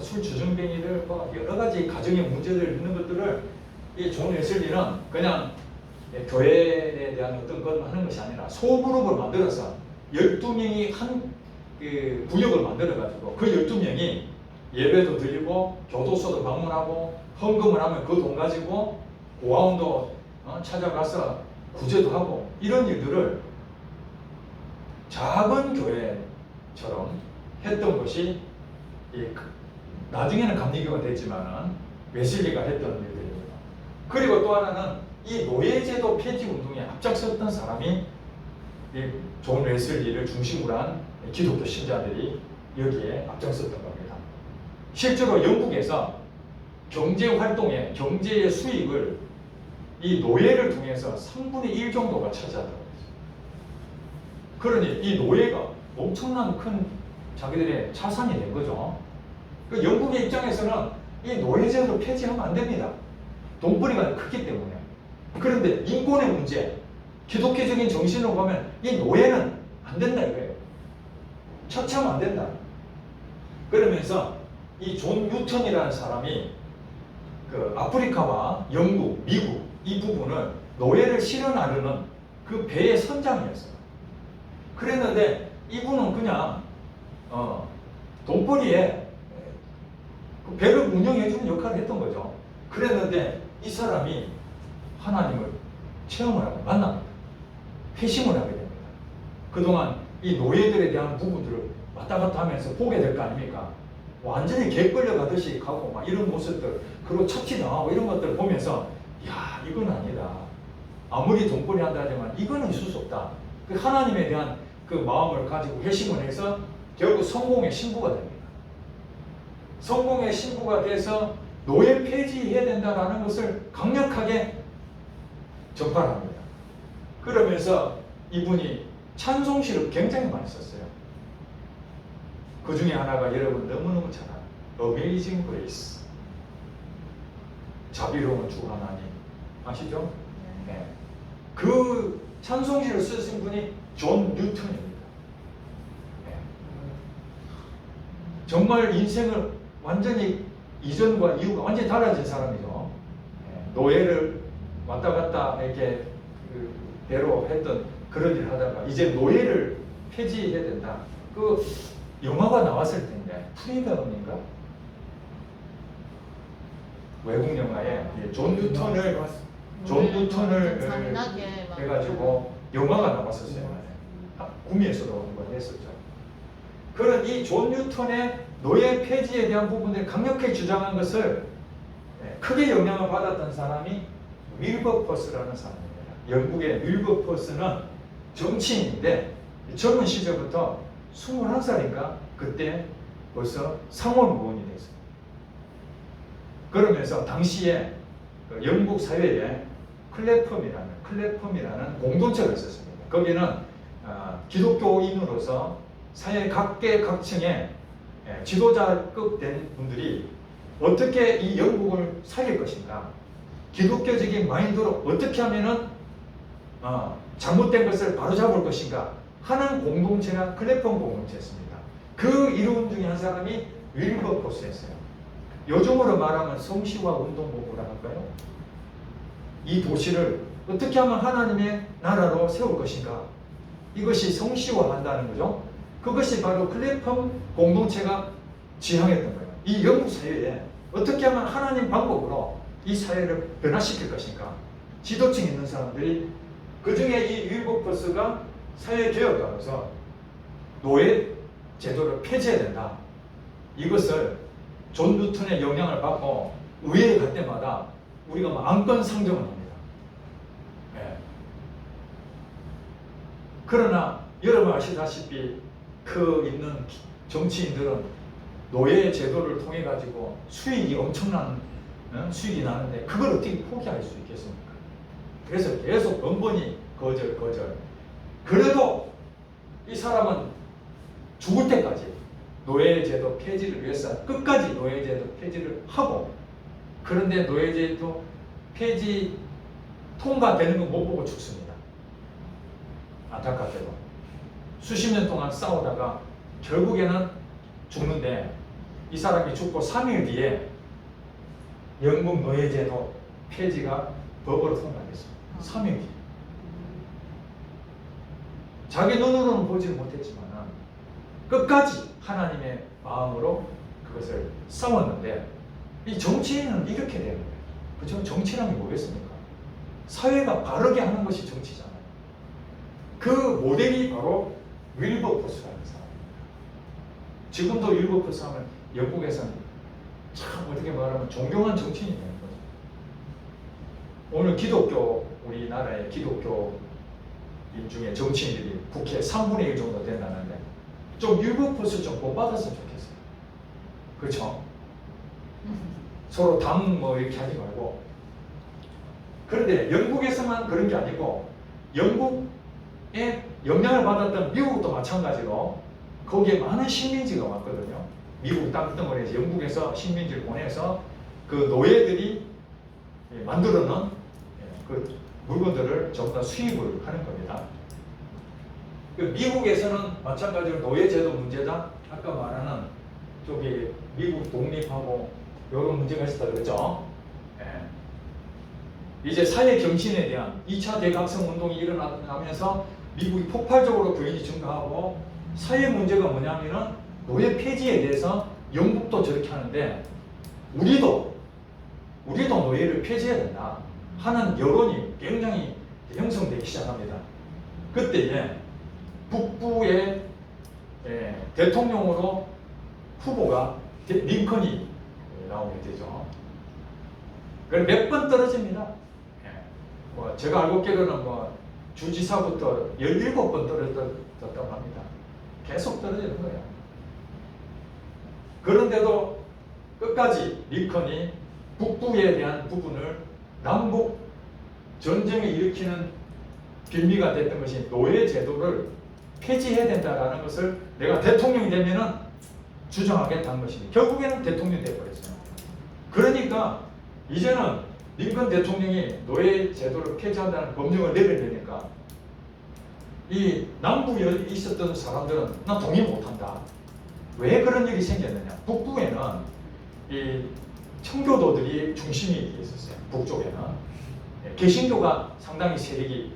술 주정뱅이들 여러 가지 가정의 문제들 있는 것들을 이 존 웨슬리는 그냥 교회에 대한 어떤 것 하는 것이 아니라 소그룹을 만들어서 12명이 한 구역을 만들어가지고 그 12명이 예배도 드리고 교도소도 방문하고 헌금을 하면 그 돈 가지고 고아원도 찾아가서 구제도 하고 이런 일들을 작은 교회처럼 했던 것이 나중에는 감리교가 됐지만은 웨슬리가 했던 일들입니다. 그리고 또 하나는 이 노예제도 폐지 운동에 앞장섰던 사람이 이 존 웨슬리를 중심으로 한 기독교 신자들이 여기에 앞장섰던 겁니다. 실제로 영국에서 경제 활동에 경제의 수익을 이 노예를 통해서 3분의 1 정도가 차지하더라고요. 그러니 이 노예가 엄청난 큰 자기들의 자산이 된 거죠. 그 영국의 입장에서는 이 노예제도를 폐지하면 안 됩니다. 돈벌이가 크기 때문에. 그런데 인권의 문제, 기독교적인 정신으로 보면 이 노예는 안 된다 이거예요. 처치하면 안 된다. 그러면서 이 존 뉴턴이라는 사람이 그 아프리카와 영국, 미국 이 부분을 노예를 실어 나르는 그 배의 선장이었어요. 그랬는데 이분은 그냥 돈벌이에 그 배를 운영해주는 역할을 했던 거죠. 그랬는데 이 사람이 하나님을 체험을 하고 만납니다. 회심을 하게 됩니다. 그동안 이 노예들에 대한 부분들을 왔다 갔다 하면서 보게 될 거 아닙니까? 완전히 개 끌려가듯이 가고 막 이런 모습들, 그리고 착취당하고 이런 것들을 보면서 야, 이건 아니다. 아무리 돈벌이 한다 하지만 이거는 있을 수 없다. 그 하나님에 대한 그 마음을 가지고 회심을 해서 결국 성공의 신부가 됩니다. 성공의 신부가 돼서 노예 폐지해야 된다라는 것을 강력하게 전파합니다. 그러면서 이분이 찬송시를 굉장히 많이 썼어요. 그 중에 하나가 여러분 너무너무 잘 아는 Amazing Grace. 자비로운 주 하나님. 아시죠? 네. 그 찬송시를 쓰신 분이 존 뉴턴입니다. 네. 정말 인생을 완전히 이전과 이후가 완전히 달라진 사람이죠. 네. 노예를 왔다 갔다 이렇게 배로 했던 그런 일을 하다가 이제 노예를 폐지해야 된다. 그 영화가 나왔을 텐데 프리덤인가? 외국 영화에 존 뉴턴을 잔인하게 막 해가지고 영화가 나왔었어요. 구미에서도 한번 했었죠. 그런 이 존 뉴턴의 노예 폐지에 대한 부분을 강력하게 주장한 것을 크게 영향을 받았던 사람이 윌버퍼스라는 사람입니다. 영국의 윌버퍼스는 정치인인데 젊은 시절부터 21살인가 그때 벌써 상원 의원이 됐어요. 그러면서 당시에 영국 사회에 클래펌이라는 공동체가 있었습니다. 거기는 기독교인으로서 사회 각계각층의 지도자급 된 분들이 어떻게 이 영국을 살릴 것인가, 기독교적인 마인드로 어떻게 하면은 잘못된 것을 바로잡을 것인가 하는 공동체가 클래펌 공동체였습니다. 그 이름 중에 한 사람이 윌버포스였어요. 요즘으로 말하면 성시화 운동본부라 할까요? 이 도시를 어떻게 하면 하나님의 나라로 세울 것인가, 이것이 성시화한다는 거죠. 그것이 바로 클래펌 공동체가 지향했던 거예요. 이 영국 사회에 어떻게 하면 하나님 방법으로 이 사회를 변화시킬 것인가? 지도층 있는 사람들이 그 중에 이 윌버포스가 사회개혁가로서 노예 제도를 폐지해야 된다. 이것을 존 뉴턴의 영향을 받고 의회에 갈 때마다 우리가 뭐 안건 상정을 합니다. 예. 그러나 여러분 아시다시피 그 있는 정치인들은 노예 제도를 통해 가지고 수익이 엄청난 수익이 나는데 그걸 어떻게 포기할 수 있겠습니까? 그래서 계속 번번이 거절. 그래도 이 사람은 죽을 때까지 노예제도 폐지를 위해서 끝까지 노예제도 폐지를 하고, 그런데 노예제도 폐지 통과되는 거 못 보고 죽습니다. 안타깝게도 수십 년 동안 싸우다가 결국에는 죽는데, 이 사람이 죽고 3일 뒤에 영국 노예제도 폐지가 법으로 통과됐습니다. 3일 뒤에. 자기 눈으로는 보지는 못했지만 끝까지 하나님의 마음으로 그것을 싸웠는데, 이 정치인은 이렇게 되는 거예요. 그죠? 정치라는 게 뭐겠습니까? 사회가 바르게 하는 것이 정치잖아요. 그 모델이 바로 윌버포스라는 사람입니다. 지금도 윌버포스 하면 영국에서는 참 어떻게 말하면 존경한 정치인이 되는 거죠. 오늘 기독교, 우리나라의 기독교인 중에 정치인들이 국회 3분의 1 정도 된다는데 좀 윌버포스 좀 본받았으면 좋겠어요. 그렇죠? 서로 당 뭐 이렇게 하지 말고. 그런데 영국에서만 그런 게 아니고 영국에 영향을 받았던 미국도 마찬가지로 거기에 많은 식민지가 왔거든요. 미국 땅덩어리에서 영국에서 식민지를 보내서 그 노예들이 만들어놓은 그 물건들을 전부 다 수입을 하는 겁니다. 미국에서는 마찬가지로 노예제도 문제다. 아까 말하는 저기 미국 독립하고 이런 문제가 있었다 그랬죠. 이제 사회 경신에 대한 2차 대각성 운동이 일어나면서 미국이 폭발적으로 부인이 증가하고, 사회 문제가 뭐냐면은 노예 폐지에 대해서 영국도 저렇게 하는데 우리도 노예를 폐지해야 된다 하는 여론이 굉장히 형성되기 시작합니다. 그때 북부의 대통령으로 후보가 링컨이 나오게 되죠. 몇 번 떨어집니다. 제가 알고 있기로는 주지사부터 17번 떨어졌다고 합니다. 계속 떨어지는 거예요. 그런데도 끝까지 링컨이 북부에 대한 부분을 남북 전쟁을 일으키는 빌미가 됐던 것이 노예 제도를 폐지해야 된다라는 것을 내가 대통령이 되면은 주장하겠다는 것입니다. 결국에는 대통령이 되어버렸어요. 그러니까 이제는 링컨 대통령이 노예 제도를 폐지한다는 법령을 내려내니까 이 남부에 있었던 사람들은 난 동의 못한다. 왜 그런 일이 생겼느냐? 북부에는 이 청교도들이 중심이 있었어요. 북쪽에는 개신교가 상당히 세력이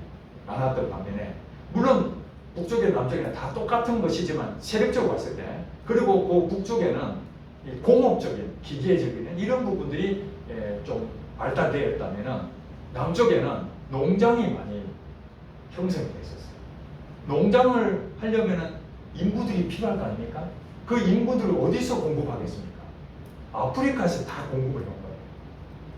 많았던 반면에, 물론 북쪽이나 남쪽이나 다 똑같은 것이지만 세력적으로 봤을 때, 그리고 그 북쪽에는 이 공업적인 기계적인 이런 부분들이 좀 발달되었다면은 남쪽에는 농장이 많이 형성이 됐었어요. 농장을 하려면은 인부들이 필요할 거 아닙니까? 그 인부들을 어디서 공급하겠습니까? 아프리카에서 다 공급을 한 거예요.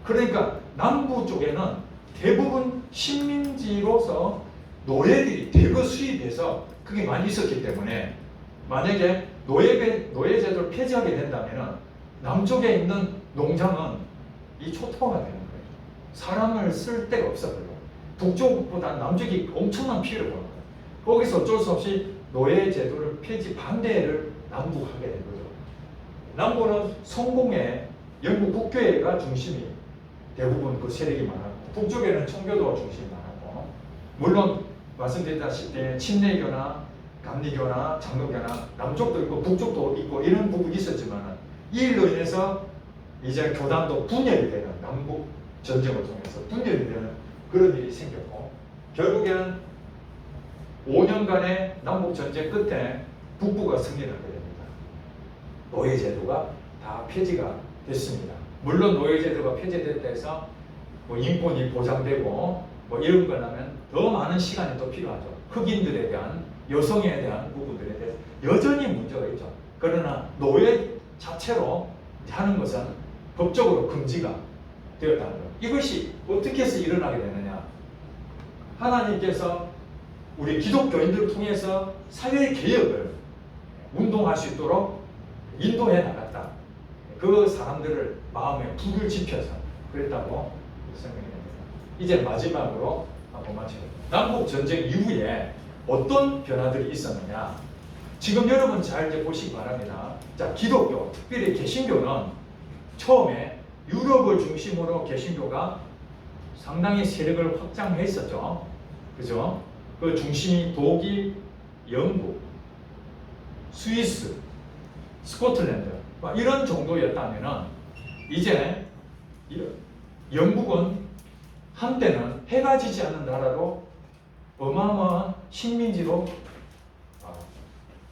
그러니까 남부 쪽에는 대부분 식민지로서 노예들이 대거 수입해서 그게 많이 있었기 때문에, 만약에 노예제도를 폐지하게 된다면 남쪽에 있는 농장은 이 초토화가 되는 거예요. 사람을 쓸 데가 없어요. 북쪽보다 남쪽이 엄청난 피해를 보는 거예요. 거기서 어쩔 수 없이 노예제도를 폐지 반대를 남부가 하게 된 거죠. 남부는 성공에 영국 국교회가 중심이 대부분 그 세력이 많았고, 북쪽에는 청교도가 중심이 많았고, 물론 말씀드렸다시피 침례교나 감리교나 장로교나 남쪽도 있고 북쪽도 있고 이런 부분이 있었지만, 이 일로 인해서 이제 교단도 분열이 되는, 남북 전쟁을 통해서 분열이 되는 그런 일이 생겼고, 결국에는 5년간의 남북 전쟁 끝에 북부가 승리를 하게 됩니다. 노예제도가 다 폐지가 됐습니다. 물론 노예제도가 폐지됐다 해서 뭐 인권이 보장되고 뭐 이런 거라면 더 많은 시간이 또 필요하죠. 흑인들에 대한, 여성에 대한 부분들에 대해서 여전히 문제가 있죠. 그러나 노예 자체로 하는 것은 법적으로 금지가 되었다는 것. 이것이 어떻게 해서 일어나게 되느냐. 하나님께서 우리 기독교인들을 통해서 사회 개혁을 운동할 수 있도록 인도해 나갔다. 그 사람들을 마음에 불을 지펴서 그랬다고 생각이 됩니다. 이제 마지막으로 한번 마치겠습니다. 남북 전쟁 이후에 어떤 변화들이 있었느냐. 지금 여러분 잘 이제 보시기 바랍니다. 자, 기독교, 특별히 개신교는 처음에 유럽을 중심으로 개신교가 상당히 세력을 확장했었죠. 그죠? 그 중심이 독일, 영국, 스위스, 스코틀랜드 이런 정도였다면은 이제 영국은 한때는 해가 지지 않는 나라로 어마어마한 식민지로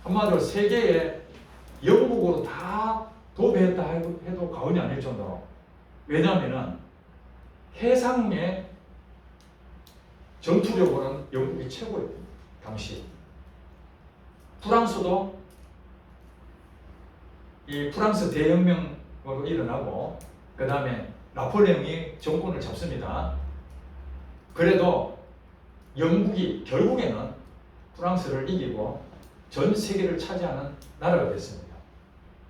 한마디로 세계에 영국으로 다 도배했다 해도 과언이 아닐 정도로. 왜냐하면은 해상의 전투력으로는 영국이 최고였습니다. 당시 프랑스도 이 프랑스 대혁명으로 일어나고 그 다음에 나폴레옹이 정권을 잡습니다. 그래도 영국이 결국에는 프랑스를 이기고 전 세계를 차지하는 나라가 됐습니다.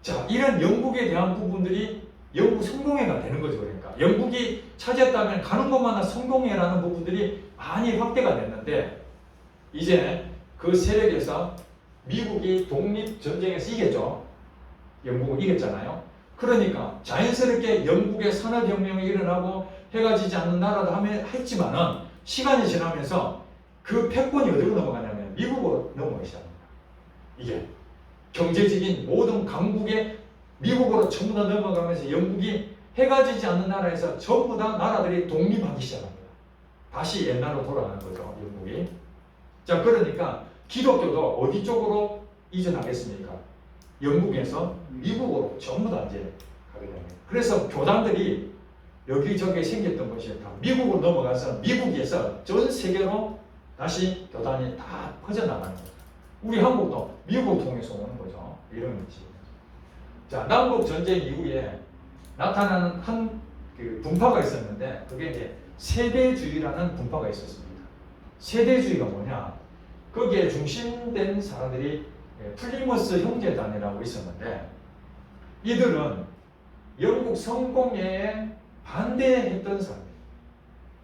자, 이런 영국에 대한 부분들이 영국 성공회가 되는 거죠. 그러니까 영국이 차지했다면 가는 곳마다 성공회라는 부분들이 많이 확대가 됐는데 이제 그 세력에서 미국이 독립전쟁에서 이겼죠. 영국은 이겼잖아요. 그러니까 자연스럽게 영국의 산업혁명이 일어나고 해가 지지 않는 나라도 했지만은 시간이 지나면서 그 패권이 어디로 넘어가냐면 미국으로 넘어가기 시작합니다. 이게 경제적인 모든 강국에 미국으로 전부 다 넘어가면서 영국이 해가 지지 않는 나라에서 전부 다 나라들이 독립하기 시작합니다. 다시 옛날로 돌아가는 거죠, 영국이. 자, 그러니까 기독교도 어디 쪽으로 이전하겠습니까? 영국에서 미국으로 전부 다 이제 가게 됩니다. 그래서 교단들이 여기저기 생겼던 것이 다 미국으로 넘어가서 미국에서 전 세계로 다시 교단이 다 퍼져나가는 거죠. 우리 한국도 미국을 통해서 오는 거죠. 이런 거지. 자, 남북 전쟁 이후에 나타나는 한 그 분파가 있었는데 그게 이제 세대주의라는 분파가 있었습니다. 세대주의가 뭐냐? 거기에 중심된 사람들이 플리머스 형제단이라고 있었는데 이들은 영국 성공회에 반대했던 사람이에요.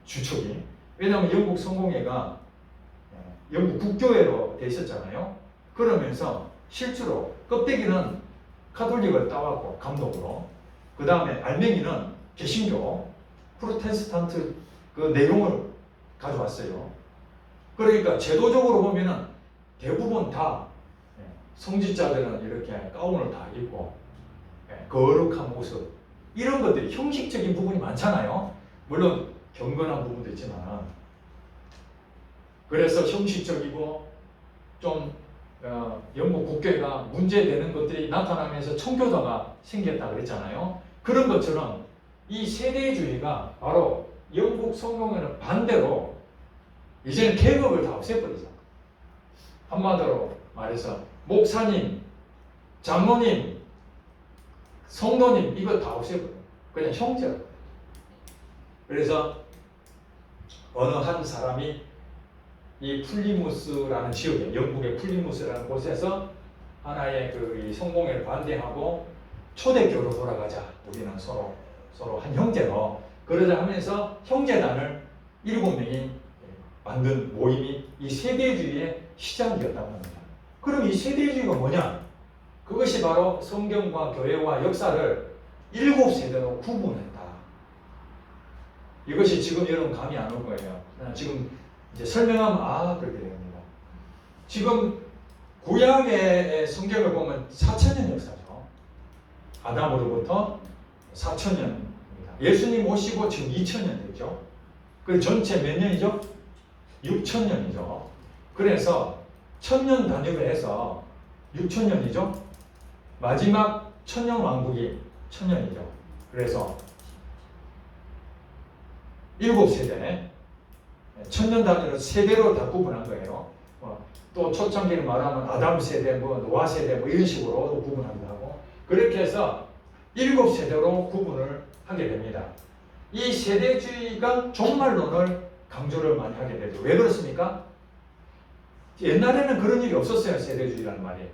주축이. 왜냐하면 영국 성공회가 영국 국교회로 돼 있었잖아요. 그러면서 실제로 껍데기는 카톨릭을 따왔고 감독으로 그 다음에 알맹이는 개신교 프로테스탄트 그 내용을 가져왔어요. 그러니까 제도적으로 보면은 대부분 다 성직자들은 이렇게 가운을 다 입고 거룩한 모습 이런 것들이 형식적인 부분이 많잖아요. 물론 경건한 부분도 있지만 그래서 형식적이고 좀 영국 국교가 문제되는 것들이 나타나면서 청교도가 생겼다 그랬잖아요. 그런 것처럼 이 세대주의가 바로 영국 성공회는 반대로 이제는 계급을 다 없애버리죠. 한마디로 말해서 목사님, 장로님, 성도님 이거 다 없애버려요. 그냥 형제로. 그래서 어느 한 사람이 이 플리무스라는 지역에 영국의 플리무스라는 곳에서 하나의 그 성공회를 반대하고 초대교로 돌아가자. 우리는 서로 한 형제로 그러자 하면서 형제단을 7명이 만든 모임이 이 세대주의의 시작이었다고 합니다. 그럼 이 세대주의가 뭐냐? 그것이 바로 성경과 교회와 역사를 7세대로 구분했다. 이것이 지금 여러분 감이 안 올 거예요. 지금 이제 설명하면 그렇게 됩니다. 지금 구약의 성경을 보면 4,000년 역사죠. 아담으로부터 4,000년입니다. 예수님 오시고 지금 2,000년 됐죠. 그 전체 몇 년이죠? 6,000년이죠. 그래서 1,000년 단위로 해서 6,000년이죠. 마지막 1,000년 왕국이 1,000년이죠. 그래서 7세대, 천년 단위로 세대로 다 구분한 거예요. 또 초창기를 말하면 아담 세대, 뭐 노아 세대, 뭐 이런 식으로 구분하기도 하고, 그렇게 해서 7세대로 구분을 하게 됩니다. 이 세대주의가 종말론을 강조를 많이 하게 되죠. 왜 그렇습니까? 옛날에는 그런 일이 없었어요. 세대주의라는 말이.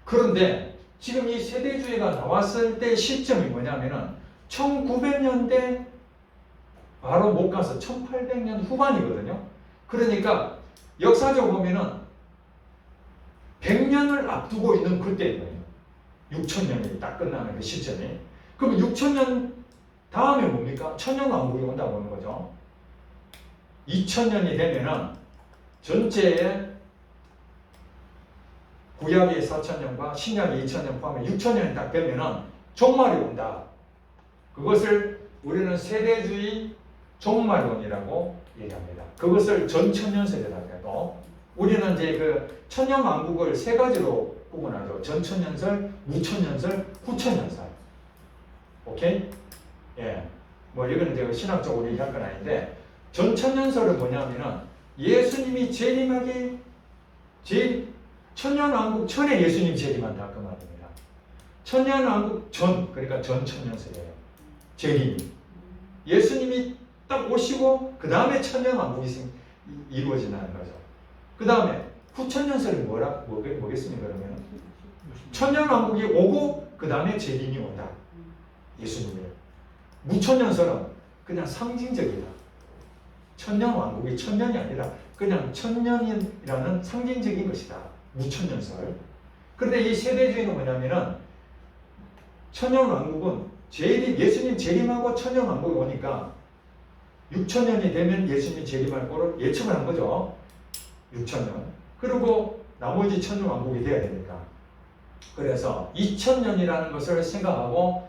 그런데 지금 이 세대주의가 나왔을 때 시점이 뭐냐면은 1900년대 바로 못 가서 1800년 후반이거든요. 그러니까 역사적으로 보면은 100년을 앞두고 있는 그때인 거예요. 6000년이 딱 끝나는 그 시점이. 그럼 6000년 다음에 뭡니까? 천년왕국이 온다고 보는 거죠. 2000년이 되면은 전체의 구약이 4000년과 신약이 2000년 포함해 6000년이 딱 되면은 종말이 온다. 그것을 우리는 세대주의 종말론이라고 얘기합니다. 그것을 전천년설이라고 해도 우리는 이제 그 천년왕국을 세 가지로 구분하죠. 전천년설, 무천년설, 후천년설. 오케이? 예. 뭐 이거는 제가 신학적으로 얘기할 건 아닌데, 전천년설은 뭐냐면은 예수님이 재림하기 천년왕국 전에 예수님 재림한다 그 말입니다. 천년왕국 전, 그러니까 전천년설이에요. 재림. 예수님이 딱 오시고 그 다음에 천년왕국이 이루어진다는 거죠. 그 다음에 후천년설이 뭐겠습니까? 그러면 천년왕국이 오고 그 다음에 재림이 온다. 예수님이. 무천년설은 그냥 상징적이다. 천년왕국이 천년이 아니라 그냥 천년이라는 상징적인 것이다. 무천년설. 그런데 이 세대주의는 뭐냐면은 천년왕국은 예수님 재림하고 천년왕국이 오니까 6000년이 되면 예수님이 재림할 거를 예측을 한 거죠. 6000년. 그리고 나머지 천년왕국이 돼야 되니까. 그래서 2000년이라는 것을 생각하고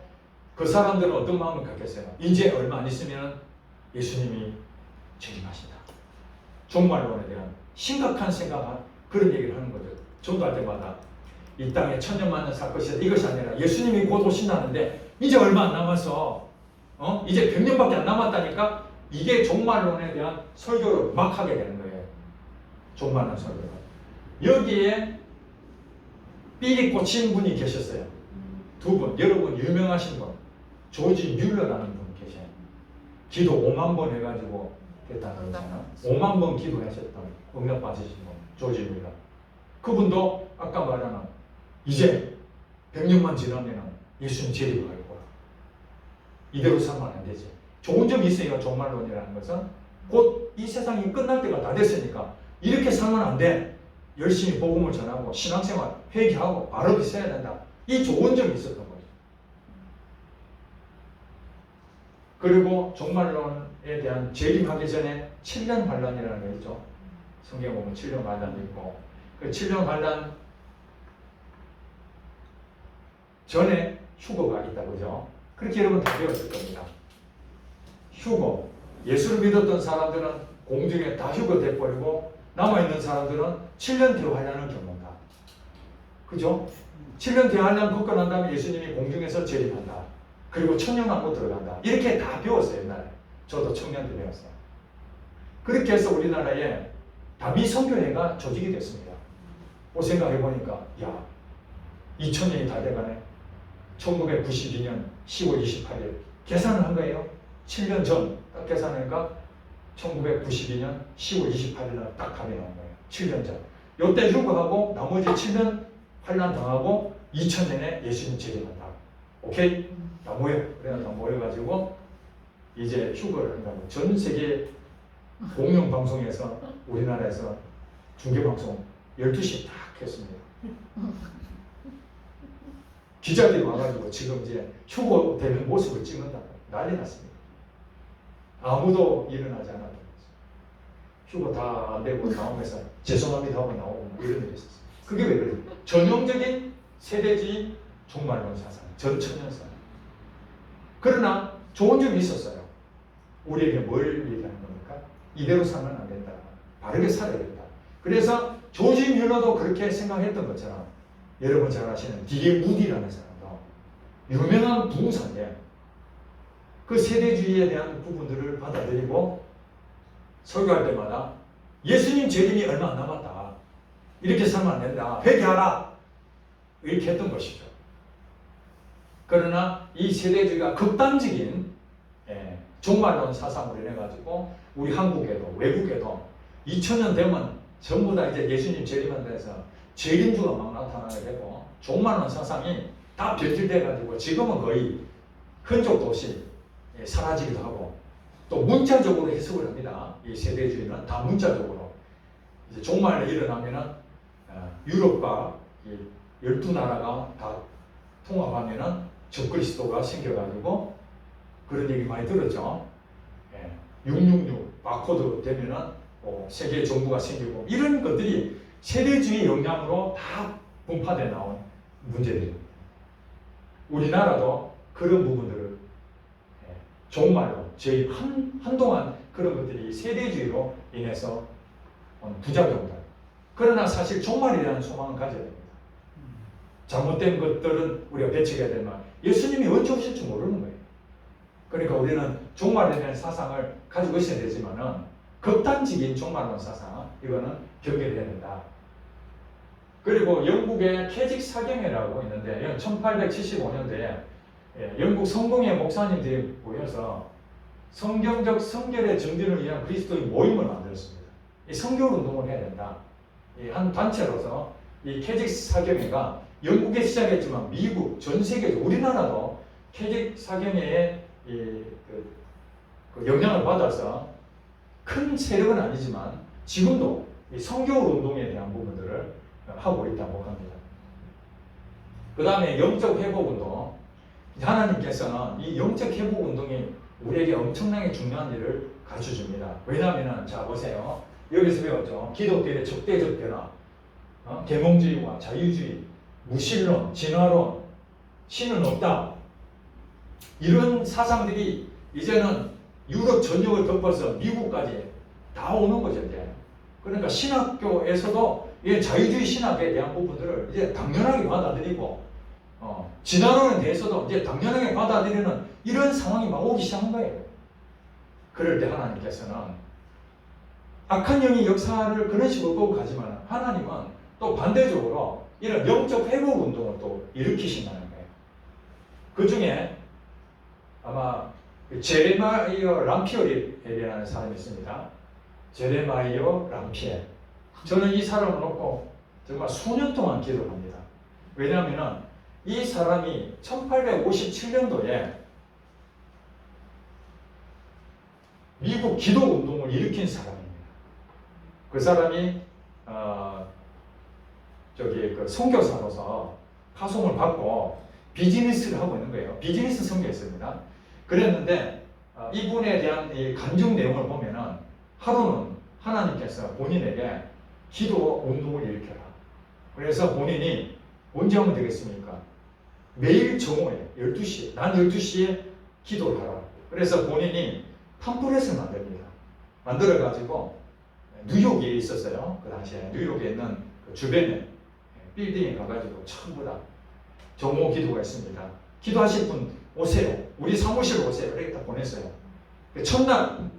그 사람들은 어떤 마음을 갖겠어요? 이제 얼마 안 있으면 예수님이 재림하신다. 종말론에 대한 심각한 생각, 그런 얘기를 하는 거죠. 전도할 때마다 이 땅에 천년만년 살 것이다. 이것이 아니라 예수님이 곧 오신다는데 이제 얼마 안 남아서 이제 100년밖에 안 남았다니까. 이게 종말론에 대한 설교를 막 하게 되는 거예요. 종말론 설교를. 여기에 삘이 꽂힌 분이 계셨어요. 두 분, 여러분 유명하신 분, 조지 뮬러라는 분 계셔요. 기도 5만 번 해가지고 됐다는 거잖아요. 5만 번 기도하셨던 응답 받으신 분, 조지 뮬러. 그분도 아까 말하는 이제 100년만 지나면 예수님 재림할 거야. 이대로 살면 안 되지. 좋은 점이 있어요. 종말론이라는 것은 곧 이 세상이 끝날 때가 다 됐으니까 이렇게 살면 안 돼. 열심히 복음을 전하고 신앙생활 회개하고 바르게 써야 된다. 이 좋은 점이 있었던 거죠. 그리고 종말론에 대한 재림하기 전에 7년 환란이라는 게 있죠. 성경 보면 7년 환란도 있고, 그 7년 환란 전에 휴거가 있다, 그죠? 그렇게 여러분 다 배웠을 겁니다. 휴거. 예수를 믿었던 사람들은 공중에 다 휴거돼버리고 남아있는 사람들은 7년 뒤에 환란을 겪는다. 그죠? 7년 뒤에 환란 겪고 난 다음에 예수님이 공중에서 재림한다. 그리고 천년왕국 들어간다. 이렇게 다 배웠어요, 옛날에. 저도 청년 때 배웠어요. 그렇게 해서 우리나라에 다미 선교회가 조직이 됐습니다. 생각해보니까, 야, 2000년이 다 돼가네. 1992년 10월 28일. 계산을 한 거예요. 7년 전 딱 계산하니까 1992년 10월 28일 날 딱 답이 나온 거예요. 7년 전. 요때 휴거하고 나머지 7년 환란 당하고 2000년에 예수님 재림한다. 오케이? 다 모여. 그래서 다 모여가지고 이제 휴거를 한다고. 전 세계 공영방송에서 우리나라에서 중계방송 12시 딱 했습니다. 기자들이 와가지고 지금 이제 휴거되는 모습을 찍는다고 난리 났습니다. 아무도 일어나지 않았던 거죠. 휴거 다 안 되고 나오면서 죄송합니다 하고 나오고 이런 일이 있었어요. 그게 왜 그래요? 전형적인 세대주의 종말론 사상, 전천년설. 그러나 좋은 점이 있었어요. 우리에게 뭘 얘기하는 겁니까? 이대로 살면 안 된다. 바르게 살아야 된다. 그래서 조지 뮬러도 그렇게 생각했던 것처럼 여러분 잘 아시는 D.L. 무디라는 사람도 유명한 부흥사인데 그 세대주의에 대한 부분들을 받아들이고 설교할 때마다 예수님 재림이 얼마 안 남았다. 이렇게 살면 안 된다. 회개하라. 이렇게 했던 것이죠. 그러나 이 세대주의가 극단적인 종말론 사상으로 인해가지고 우리 한국에도 외국에도 2000년 되면 전부 다 이제 예수님 재림한다 해서 재림주가 막 나타나게 되고 종말론 사상이 다 변질돼가지고 지금은 거의 흔적 도시 사라지기도 하고 또 문자적으로 해석을 합니다. 이 세대주의는 다 문자적으로 이제 종말이 일어나면은 유럽과 이 12나라가 다 통합하면은 적그리스도가 생겨가지고 그런 얘기 많이 들었죠. 666 바코드 되면은 세계 정부가 생기고 이런 것들이 세대주의 영향으로 다 분파돼 나온 문제들입니다. 우리나라도 그런 부분들을 종말로 저희 한동안 그런 것들이 세대주의로 인해서 부작용들. 그러나 사실 종말에 대한 소망은 가져야 됩니다. 잘못된 것들은 우리가 배척해야 되지만 예수님이 언제 오실지 모르는 거예요. 그러니까 우리는 종말에 대한 사상을 가지고 있어야 되지만은 극단적인 종말론 사상 이거는 경계해야 된다. 그리고 영국의 캐직 사경회라고 있는데 이건 1875년도에 영국 성공회 목사님들이 모여서 성경적 성결의 정진을 위한 그리스도의 모임을 만들었습니다. 이 성결 운동을 해야 된다. 이 한 단체로서 이 캐직 사경회가 영국에 시작했지만 미국 전 세계 우리나라도 캐직 사경회의 그 영향을 받아서 큰 세력은 아니지만 지금도 이 성결 운동에 대한 부분들을 하고 있다고 합니다. 그 다음에 영적 회복 운동. 하나님께서는 이 영적 회복 운동이 우리에게 엄청나게 중요한 일을 가르쳐 줍니다. 왜냐하면 자 보세요. 여기서 배웠죠. 기독교의 적대적 변화, 계몽주의와 자유주의, 무신론, 진화론, 신은 없다. 이런 사상들이 이제는 유럽 전역을 덮어서 미국까지 다 오는 거죠. 이제. 그러니까 신학교에서도 이 자유주의 신학에 대한 부분들을 이제 당연하게 받아들이고 진화론에 대해서도 이제 당연하게 받아들이는 이런 상황이 막 오기 시작한 거예요. 그럴 때 하나님께서는 악한 영이 역사를 그런 식으로 끌고 가지만 하나님은 또 반대적으로 이런 영적 회복 운동을 또 일으키신다는 거예요. 그 중에 아마 제레마이어 람피어리라는 사람이 있습니다. 제레마이어 람피에. 저는 이 사람을 놓고 정말 수년 동안 기도를 합니다. 왜냐하면 이 사람이 1857년도에 미국 기도 운동을 일으킨 사람입니다. 그 사람이 그 선교사로서 파송을 받고 비즈니스를 하고 있는 거예요. 비즈니스 선교였습니다. 그랬는데 이분에 대한 이 간증 내용을 보면은 하루는 하나님께서 본인에게 기도 운동을 일으켜라. 그래서 본인이 언제 하면 되겠습니까? 매일 정오에 12시에 난 12시에 기도를 하라. 그래서 본인이 팜플렛을 만듭니다. 만들어가지고 뉴욕에 있었어요. 그 당시에 뉴욕에 있는 그 주변에 빌딩에 가가지고 전부 다 정오 기도가 있습니다. 기도하실 분 오세요. 우리 사무실 오세요. 이렇게 다 보냈어요. 첫날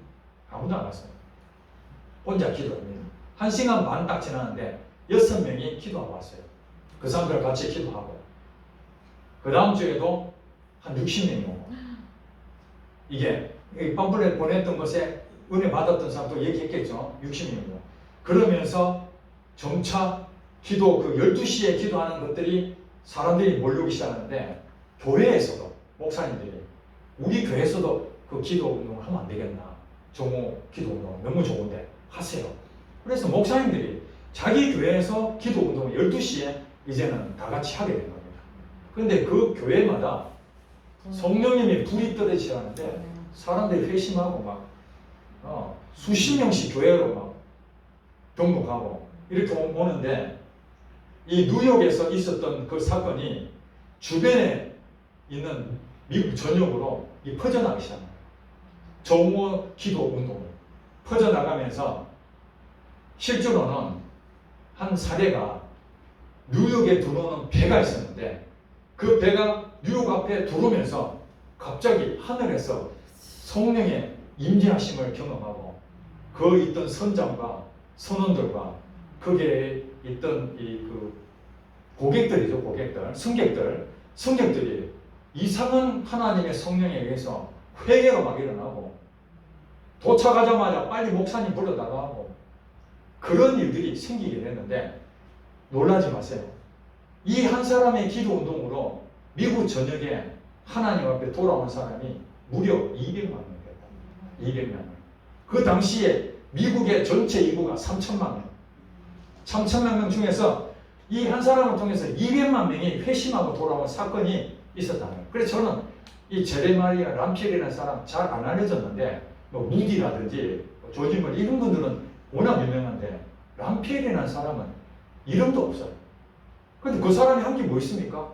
아무도 안 왔어요. 혼자 기도합니다. 1시간 반 딱 지났는데 6명이 기도하고 왔어요. 그 사람들 같이 기도하고 그 다음 주에도 한 60명이 오고 이게 팜플렛 보냈던 것에 은혜 받았던 사람도 얘기했겠죠. 60명이고 그러면서 점차 기도 그 12시에 기도하는 것들이 사람들이 몰려오기 시작하는데 교회에서도 목사님들이 우리 교회에서도 그 기도 운동을 하면 안 되겠나. 정오 기도 운동 너무 좋은데 하세요. 그래서 목사님들이 자기 교회에서 기도 운동을 12시에 이제는 다 같이 하게 된 겁니다. 그런데 그 교회마다 성령님이 불이 떨어지지 않는데 사람들이 회심하고 막 수십 명씩 교회로 막 등록하고 이렇게 오는데 이 뉴욕에서 있었던 그 사건이 주변에 있는 미국 전역으로 퍼져나가기 시작합니다. 정오 기도 운동을 퍼져나가면서 실제로는 한 사례가 뉴욕에 들어오는 배가 있었는데 그 배가 뉴욕 앞에 들어오면서 갑자기 하늘에서 성령의 임재하심을 경험하고 그 있던 선장과 선원들과 거기에 있던 그 고객들이죠. 고객들, 승객들이 이상한 하나님의 성령에 의해서 회개가 막 일어나고 도착하자마자 빨리 목사님 불러달라고 그런 일들이 생기게 됐는데 놀라지 마세요. 이 한 사람의 기도 운동으로 미국 전역에 하나님 앞에 돌아온 사람이 무려 200만 명 됐다. 200만 명. 그 당시에 미국의 전체 인구가 3천만 명. 3천만 명 중에서 이 한 사람을 통해서 200만 명이 회심하고 돌아온 사건이 있었다는 거예요. 그래서 저는 이 제레마리아 람필이라는 사람 잘 안 알려졌는데 뭐 무디라든지 조지머 이런 분들은 워낙 유명한데 람필이라는 사람은 이름도 없어요. 근데 그 사람이 한 게 뭐 있습니까?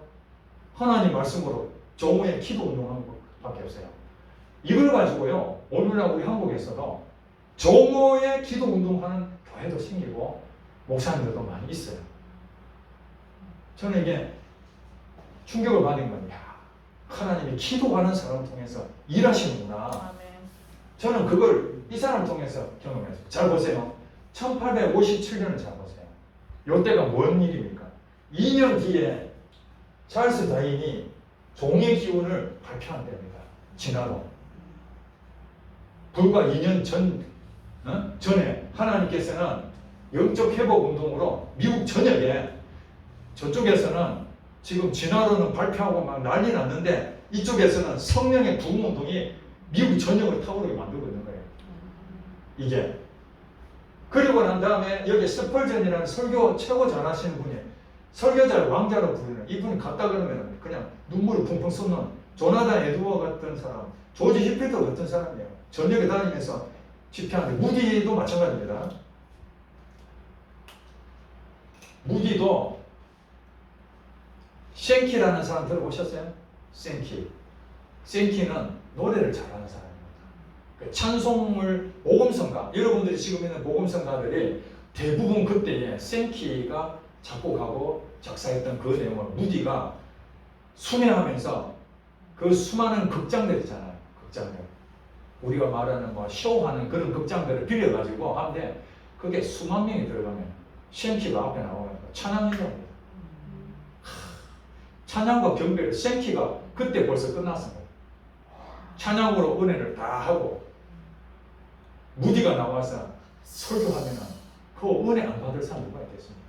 하나님 말씀으로 정오의 기도 운동하는 것밖에 없어요. 이걸 가지고요 오늘날 우리 한국에서도 정오의 기도 운동하는 교회도 생기고 목사님들도 많이 있어요. 저는 이게 충격을 받은 겁니다. 하나님이 기도하는 사람을 통해서 일하시는구나. 아멘. 저는 그걸 이 사람을 통해서 경험했어요. 잘 보세요. 1857년을 잘 보세요. 이때가 뭔 일입니까? 2년 뒤에 찰스 다윈이 종의 기운을 발표한답니다. 진화로. 불과 2년 전에 하나님께서는 영적 회복 운동으로 미국 전역에 저쪽에서는 지금 진화론은 발표하고 막 난리 났는데 이쪽에서는 성령의 부흥 운동이 미국 전역을 타오르게 만들고 있는 거예요. 이게. 그리고 난 다음에 여기 스펄전이라는 설교 최고 잘하시는 분이 설교자를 왕자로 부르는 이분이 갔다 그러면 그냥 눈물을 펑펑 쏟는 조나단 에드워 같은 사람, 조지 히필더 같은 사람이에요. 전역에 다니면서 집회하는데 무디도 마찬가지입니다. 무디도 생키라는 사람 들어보셨어요? 생키는 노래를 잘하는 사람입니다. 찬송을 복음성가, 여러분들이 지금 있는 복음성가들이 대부분 그때에 생키가 작곡하고 작사했던 그 내용을 무디가 순회하면서 그 수많은 극장들 있잖아요. 극장들. 우리가 말하는 뭐 쇼하는 그런 극장들을 빌려가지고 하는데 그게 수만 명이 들어가면 생키가 앞에 나오면 찬양이랍니다. 찬양과 경배를 생키가 그때 벌써 끝났습니다. 찬양으로 은혜를 다 하고 무디가 나와서 설교하면 그 은혜 안 받을 사람 누가 있겠습니까?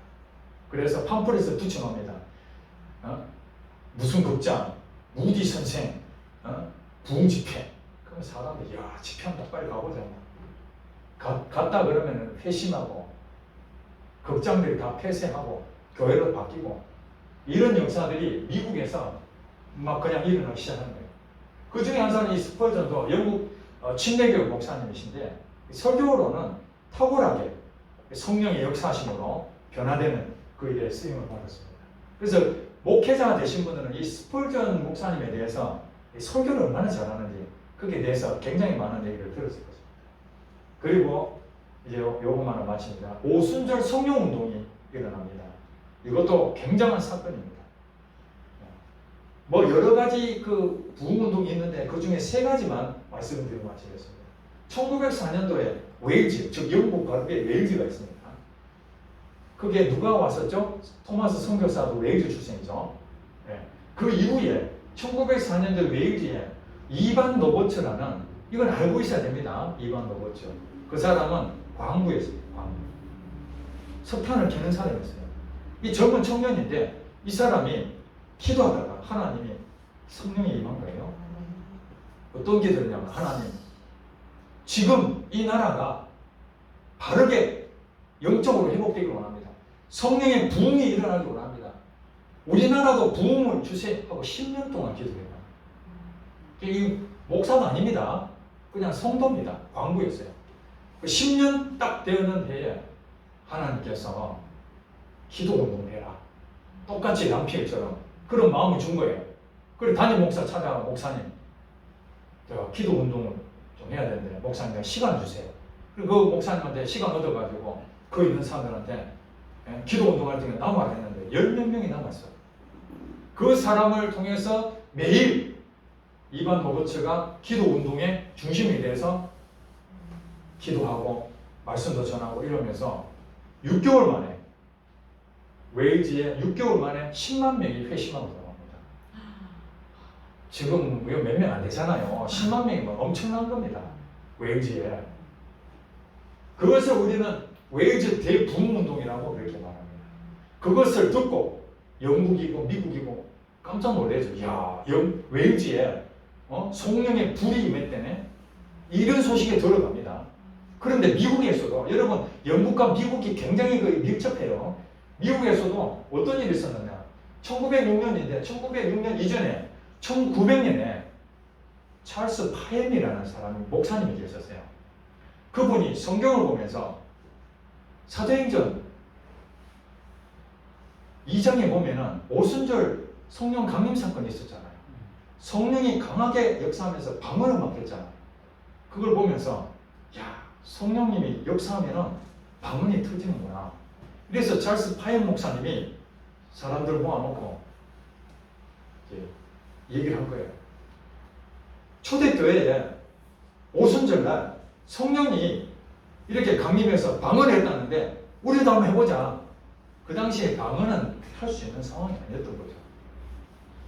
그래서 팜플렛을 붙여놓습니다. 무슨 극장, 무디 선생, 부흥 집회. 그러면 사람들이 야 집회한다 빨리 가보자. 갔다 그러면 회심하고 극장들이 다 폐쇄하고 교회로 바뀌고 이런 역사들이 미국에서 막 그냥 일어나기 시작하는 거예요. 그 중에 한 사람이 스펄전도 영국 침례교 목사님이신데 설교로는 탁월하게 성령의 역사심으로 변화되는 그 일에 쓰임을 받았습니다. 그래서 목회자가 되신 분들은 이 스펄전 목사님에 대해서 설교를 얼마나 잘하는지 그에 대해서 굉장히 많은 얘기를 들었을 것입니다. 그리고 이제 요것만을 마칩니다. 오순절 성령 운동이 일어납니다. 이것도 굉장한 사건입니다. 뭐 여러 가지 그 부흥 운동이 있는데 그 중에 세 가지만 말씀드리고 마치겠습니다. 1904년도에 웨일즈, 즉 영국 가르비에 웨일즈가 있습니다. 그게 누가 왔었죠? 토마스 선교사도 웨일즈 출생이죠. 네. 그 이후에 1904년도 웨일즈에 이반 로버츠라는 이건 알고 있어야 됩니다. 이반 로버츠. 그 사람은 광부였어요. 광부. 석탄을 캐는 사람이었어요. 이 젊은 청년인데 이 사람이 기도하다가 하나님이 성령이 임한 거예요. 어떤 기도냐면 하나님 지금 이 나라가 바르게 영적으로 회복되기를 원합니다. 성령의 부흥이 일어나기를 원합니다. 우리나라도 부흥을 주세요 하고 10년 동안 기도해요. 이 목사가 아닙니다. 그냥 성도입니다. 광부였어요. 10년 딱 되었는 해에 하나님께서 기도 운동을 해라. 똑같이 람피엘처럼 그런 마음을 준 거예요. 그리고 담임 목사 찾아가 목사님 제가 기도 운동을 좀 해야 되는데 목사님 시간 주세요. 그리고 그 목사님한테 시간 얻어가지고 그 있는 사람들한테 기도 운동할 때 남아야 했는데 10몇 명이 남았어요. 그 사람을 통해서 매일 이반 호버츠가 기도 운동의 중심이 돼서 기도하고 말씀도 전하고 이러면서 6개월 만에 웨일즈에 6개월 만에 10만 명이 회심하고 들어갑니다. 지금 몇 명 안 되잖아요. 10만 명이면 엄청난 겁니다. 웨일즈에. 그것을 우리는 웨일즈 대부흥운동이라고 그렇게 말합니다. 그것을 듣고 영국이고 미국이고 깜짝 놀래죠. 야, 웨일즈에 성령의 불이 임했다네. 이런 소식이 들어갑니다. 그런데 미국에서도 여러분 영국과 미국이 굉장히 밀접해요. 미국에서도 어떤 일이 있었느냐. 1906년인데 1906년 이전에 1900년에 찰스 파엠이라는 사람이 목사님이 계셨어요. 그분이 성경을 보면서 사도행전 2장에 보면은 오순절 성령 강림 사건이 있었잖아요. 성령이 강하게 역사하면서 방언을 맡겼잖아요. 그걸 보면서 야, 성령님이 역사하면은 방언이 터지는구나. 그래서 찰스 파엠 목사님이 사람들 모아놓고 이제 얘기를 한 거예요. 초대교회에 오순절날 성령이 이렇게 강림해서 방언을 했다는데 우리도 한번 해보자. 그 당시에 방언은 할 수 있는 상황이 아니었던 거죠.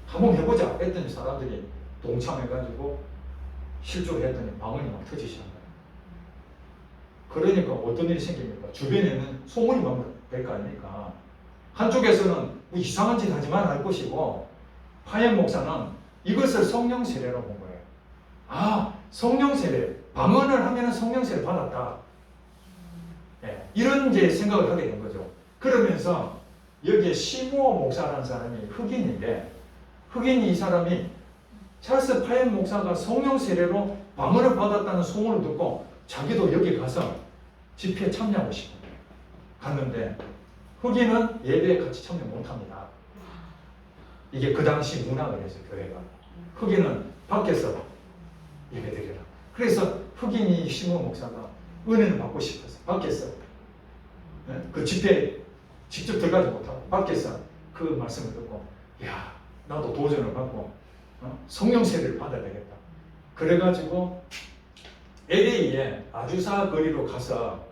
한번 해보자 했더니 사람들이 동참해가지고 실조를 했더니 방언이 막 터지시는 거예요. 그러니까 어떤 일이 생깁니까? 주변에는 소문이 막 될 거 아닙니까? 한쪽에서는 뭐 이상한 짓 하지만 할 것이고 파엠 목사는 이것을 성령 세례로 본 거예요. 아, 성령 세례, 방언을 하면 성령 세례 받았다. 네, 이런 이제 생각을 하게 된 거죠. 그러면서 여기에 시무어 목사라는 사람이 흑인인데 흑인이 이 사람이 찰스 파엠 목사가 성령 세례로 방언을 받았다는 소문을 듣고 자기도 여기 가서 집회에 참여하고 싶어요. 갔는데 흑인은 예배에 같이 참여 못합니다. 이게 그 당시 문화가 그래서 교회가 흑인은 밖에서 예배드리라. 그래서 흑인이 시무어 목사가 은혜를 받고 싶어서 밖에서 그 집회에 직접 들어가지 못하고 밖에서 그 말씀을 듣고 야, 나도 도전을 받고 성령 세례를 받아야 되겠다. 그래가지고 LA에 아주사 거리로 가서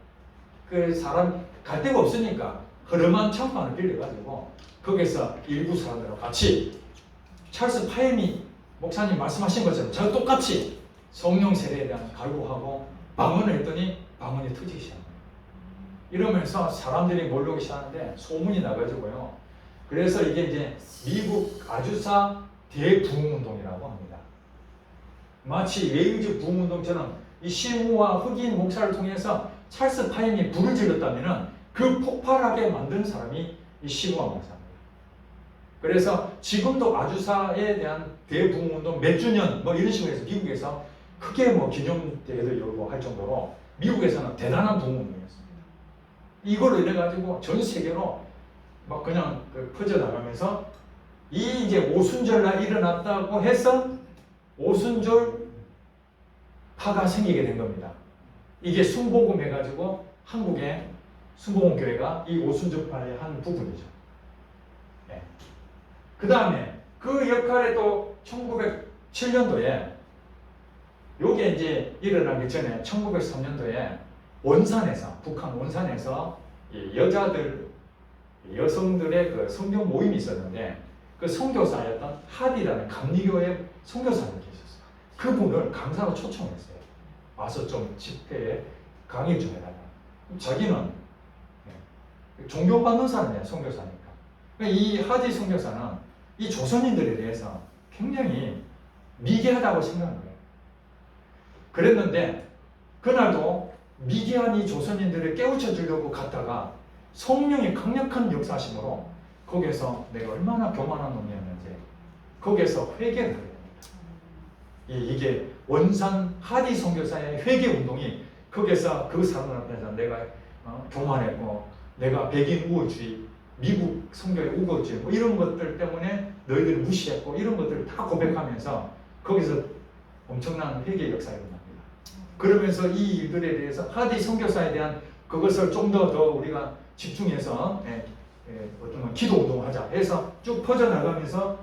그 사람 갈 데가 없으니까 허름한 창판을 빌려가지고 거기서 일부 사람들하고 같이 찰스 파엠이 목사님 말씀하신 것처럼 저 똑같이 성령 세례에 대한 갈구하고 방언을 했더니 방언이 터지기 시작합니다. 이러면서 사람들이 몰려오기 시작하는데 소문이 나가지고요. 그래서 이게 이제 미국 아주사 대부흥운동이라고 합니다. 마치 웨일즈 부흥운동처럼 이 시무와 흑인 목사를 통해서 찰스 파엠이 불을 질렀다면은 그 폭발하게 만든 사람이 이 시무와 목사입니다. 그래서 지금도 아주사에 대한 대부흥운동 몇 주년 뭐 이런 식으로 해서 미국에서 크게 뭐 기념대회도 열고 할 정도로 미국에서는 대단한 부흥운동이었습니다. 이걸로 인해 가지고 전 세계로 막 그냥 퍼져나가면서 이 이제 오순절날 일어났다고 해서 오순절 파가 생기게 된 겁니다. 이게 순복음 해가지고 한국의 순복음 교회가 이 오순절파의 한 부분이죠. 네. 그 다음에 그 역할에 또 1907년도에 요게 이제 일어나기 전에 1903년도에 원산에서 북한 원산에서 여자들 여성들의 그 성경 모임이 있었는데 그 선교사였던 하디라는 감리교의 선교사님 계셨어요. 그분을 강사로 초청했어요. 와서 좀 집회에 강의 좀 해달라. 자기는 존경받는 사람이에요. 선교사니까. 이 하디 선교사는 이 조선인들에 대해서 굉장히 미개하다고 생각한 거예요. 그랬는데 그날도 미개한 이 조선인들을 깨우쳐 주려고 갔다가 성령의 강력한 역사심으로 거기에서 내가 얼마나 교만한 놈이었는지 거기에서 회개를 하게 됩니다. 이게 원산 하디 선교사의 회개 운동이 거기에서 그 사람들 앞에서 내가 교만했고 내가 백인 우월주의, 미국 성교의 우월주의 뭐 이런 것들 때문에 너희들을 무시했고 이런 것들을 다 고백하면서 거기서 엄청난 회개 역사가 일어납니다. 그러면서 이 일들에 대해서 하디 선교사에 대한 그것을 좀 더 우리가 집중해서 어떤 기도 운동을 하자 해서 쭉 퍼져나가면서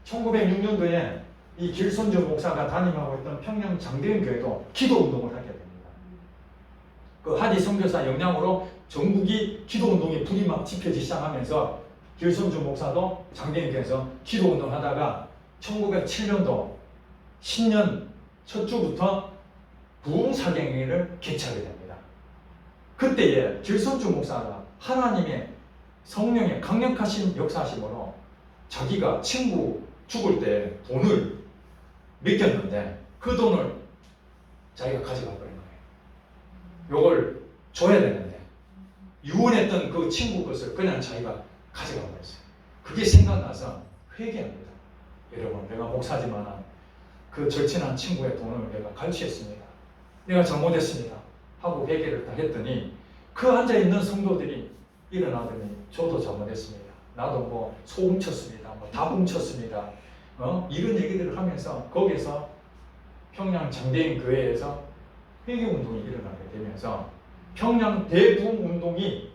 1906년도에 이 길손주 목사가 담임하고 있던 평양 장대인 교회도 기도 운동을 하게 됩니다. 그 하디 선교사 영향으로 전국이 기도 운동에 불이 막 지펴지기 시작하면서 길손주 목사도 장대인 교회에서 기도 운동을 하다가 1907년도 신년 첫 주부터 부흥사경회를 개최하게 됩니다. 그때에 길손주 목사가 하나님의 성령의 강력하신 역사심으로 자기가 친구 죽을 때 돈을 맡겼는데 그 돈을 자기가 가져가 버린 거예요. 요걸 줘야 되는데 유언했던 그 친구 것을 그냥 자기가 가져가 버렸어요. 그게 생각나서 회개합니다. 여러분, 내가 목사지만 그 절친한 친구의 돈을 내가 갈취했습니다. 내가 잘못했습니다. 하고 회개를 다 했더니 그 앉아있는 성도들이 일어나더니 저도 잘못했습니다. 나도 뭐 소금 쳤습니다. 뭐 다붕 쳤습니다. 이런 얘기들을 하면서 거기서 평양 장대인 교회에서 회개운동이 일어나게 되면서 평양 대부흥운동이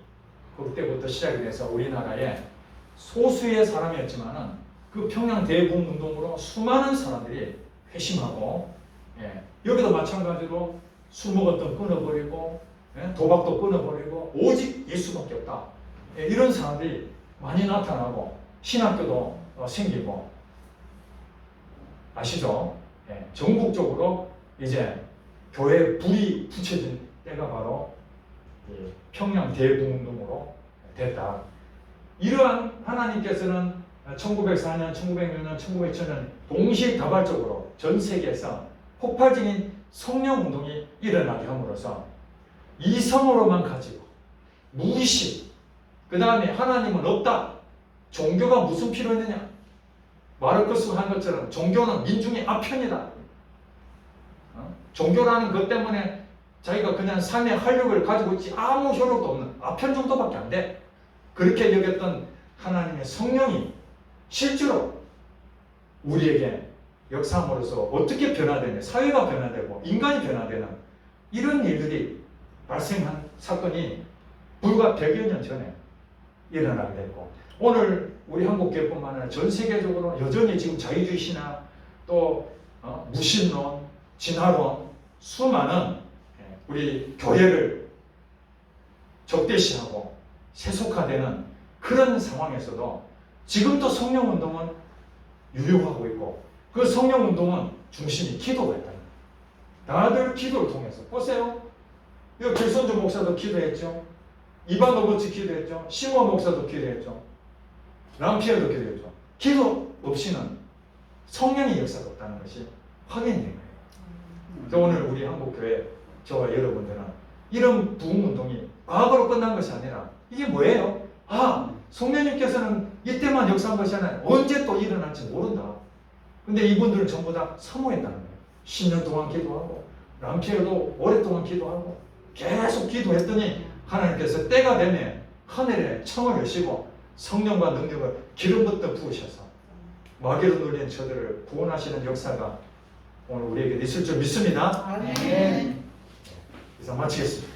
그때부터 시작이 돼서 우리나라에 소수의 사람이었지만은 그 평양 대부흥운동으로 수많은 사람들이 회심하고, 여기도 마찬가지로 술 먹었던 끊어버리고, 도박도 끊어버리고 오직 예수밖에 없다. 이런 사람들이 많이 나타나고 신학교도 생기고, 아시죠? 전국적으로 이제 교회에 불이 붙여진 때가 바로 평양 대부흥운동으로 됐다. 이러한 하나님께서는 1904년, 1906년, 1907년 동시다발적으로 전 세계에서 폭발적인 성령운동이 일어나게 함으로써 이성으로만 가지고 무의식, 그 다음에 하나님은 없다. 종교가 무슨 필요 있느냐? 마르크스가 한 것처럼 종교는 민중의 아편이다. 종교라는 것 때문에 자기가 그냥 삶의 활력을 가지고 있지 아무 효력도 없는 아편 정도밖에 안 돼. 그렇게 여겼던 하나님의 성령이 실제로 우리에게 역사함으로써 어떻게 변화되냐, 사회가 변화되고 인간이 변화되는 이런 일들이 발생한 사건이 불과 100여 년 전에 일어나게 됐고, 오늘 우리 한국교회뿐만 아니라 전 세계적으로 여전히 지금 자유주의 신화 또 무신론, 진화론, 수많은 우리 교회를 적대시하고 세속화되는 그런 상황에서도 지금도 성령운동은 유효하고 있고, 그 성령운동은 중심이 기도가 있다. 다들 기도를 통해서 보세요. 이거 길손주 목사도 기도했죠. 이반 노버치 기도했죠. 시모 목사도 기도했죠. 람피어도 기도했죠. 기도 없이는 성령의 역사가 없다는 것이 확인된 거예요. 그래서 오늘 우리 한국교회 저와 여러분들은 이런 부흥운동이 과거로 끝난 것이 아니라 이게 뭐예요? 성령님께서는 이때만 역사한 것이 아니라 언제 또 일어날지 모른다. 근데 이분들은 전부 다 사모했다는 거예요. 10년 동안 기도하고 람피어도 오랫동안 기도하고 계속 기도했더니 하나님께서 때가 되면 하늘에 창을 여시고 성령과 능력을 기름부터 부으셔서 마귀로 눌린 저들을 구원하시는 역사가 오늘 우리에게 있을 줄 믿습니다. 아멘. 이상 마치겠습니다.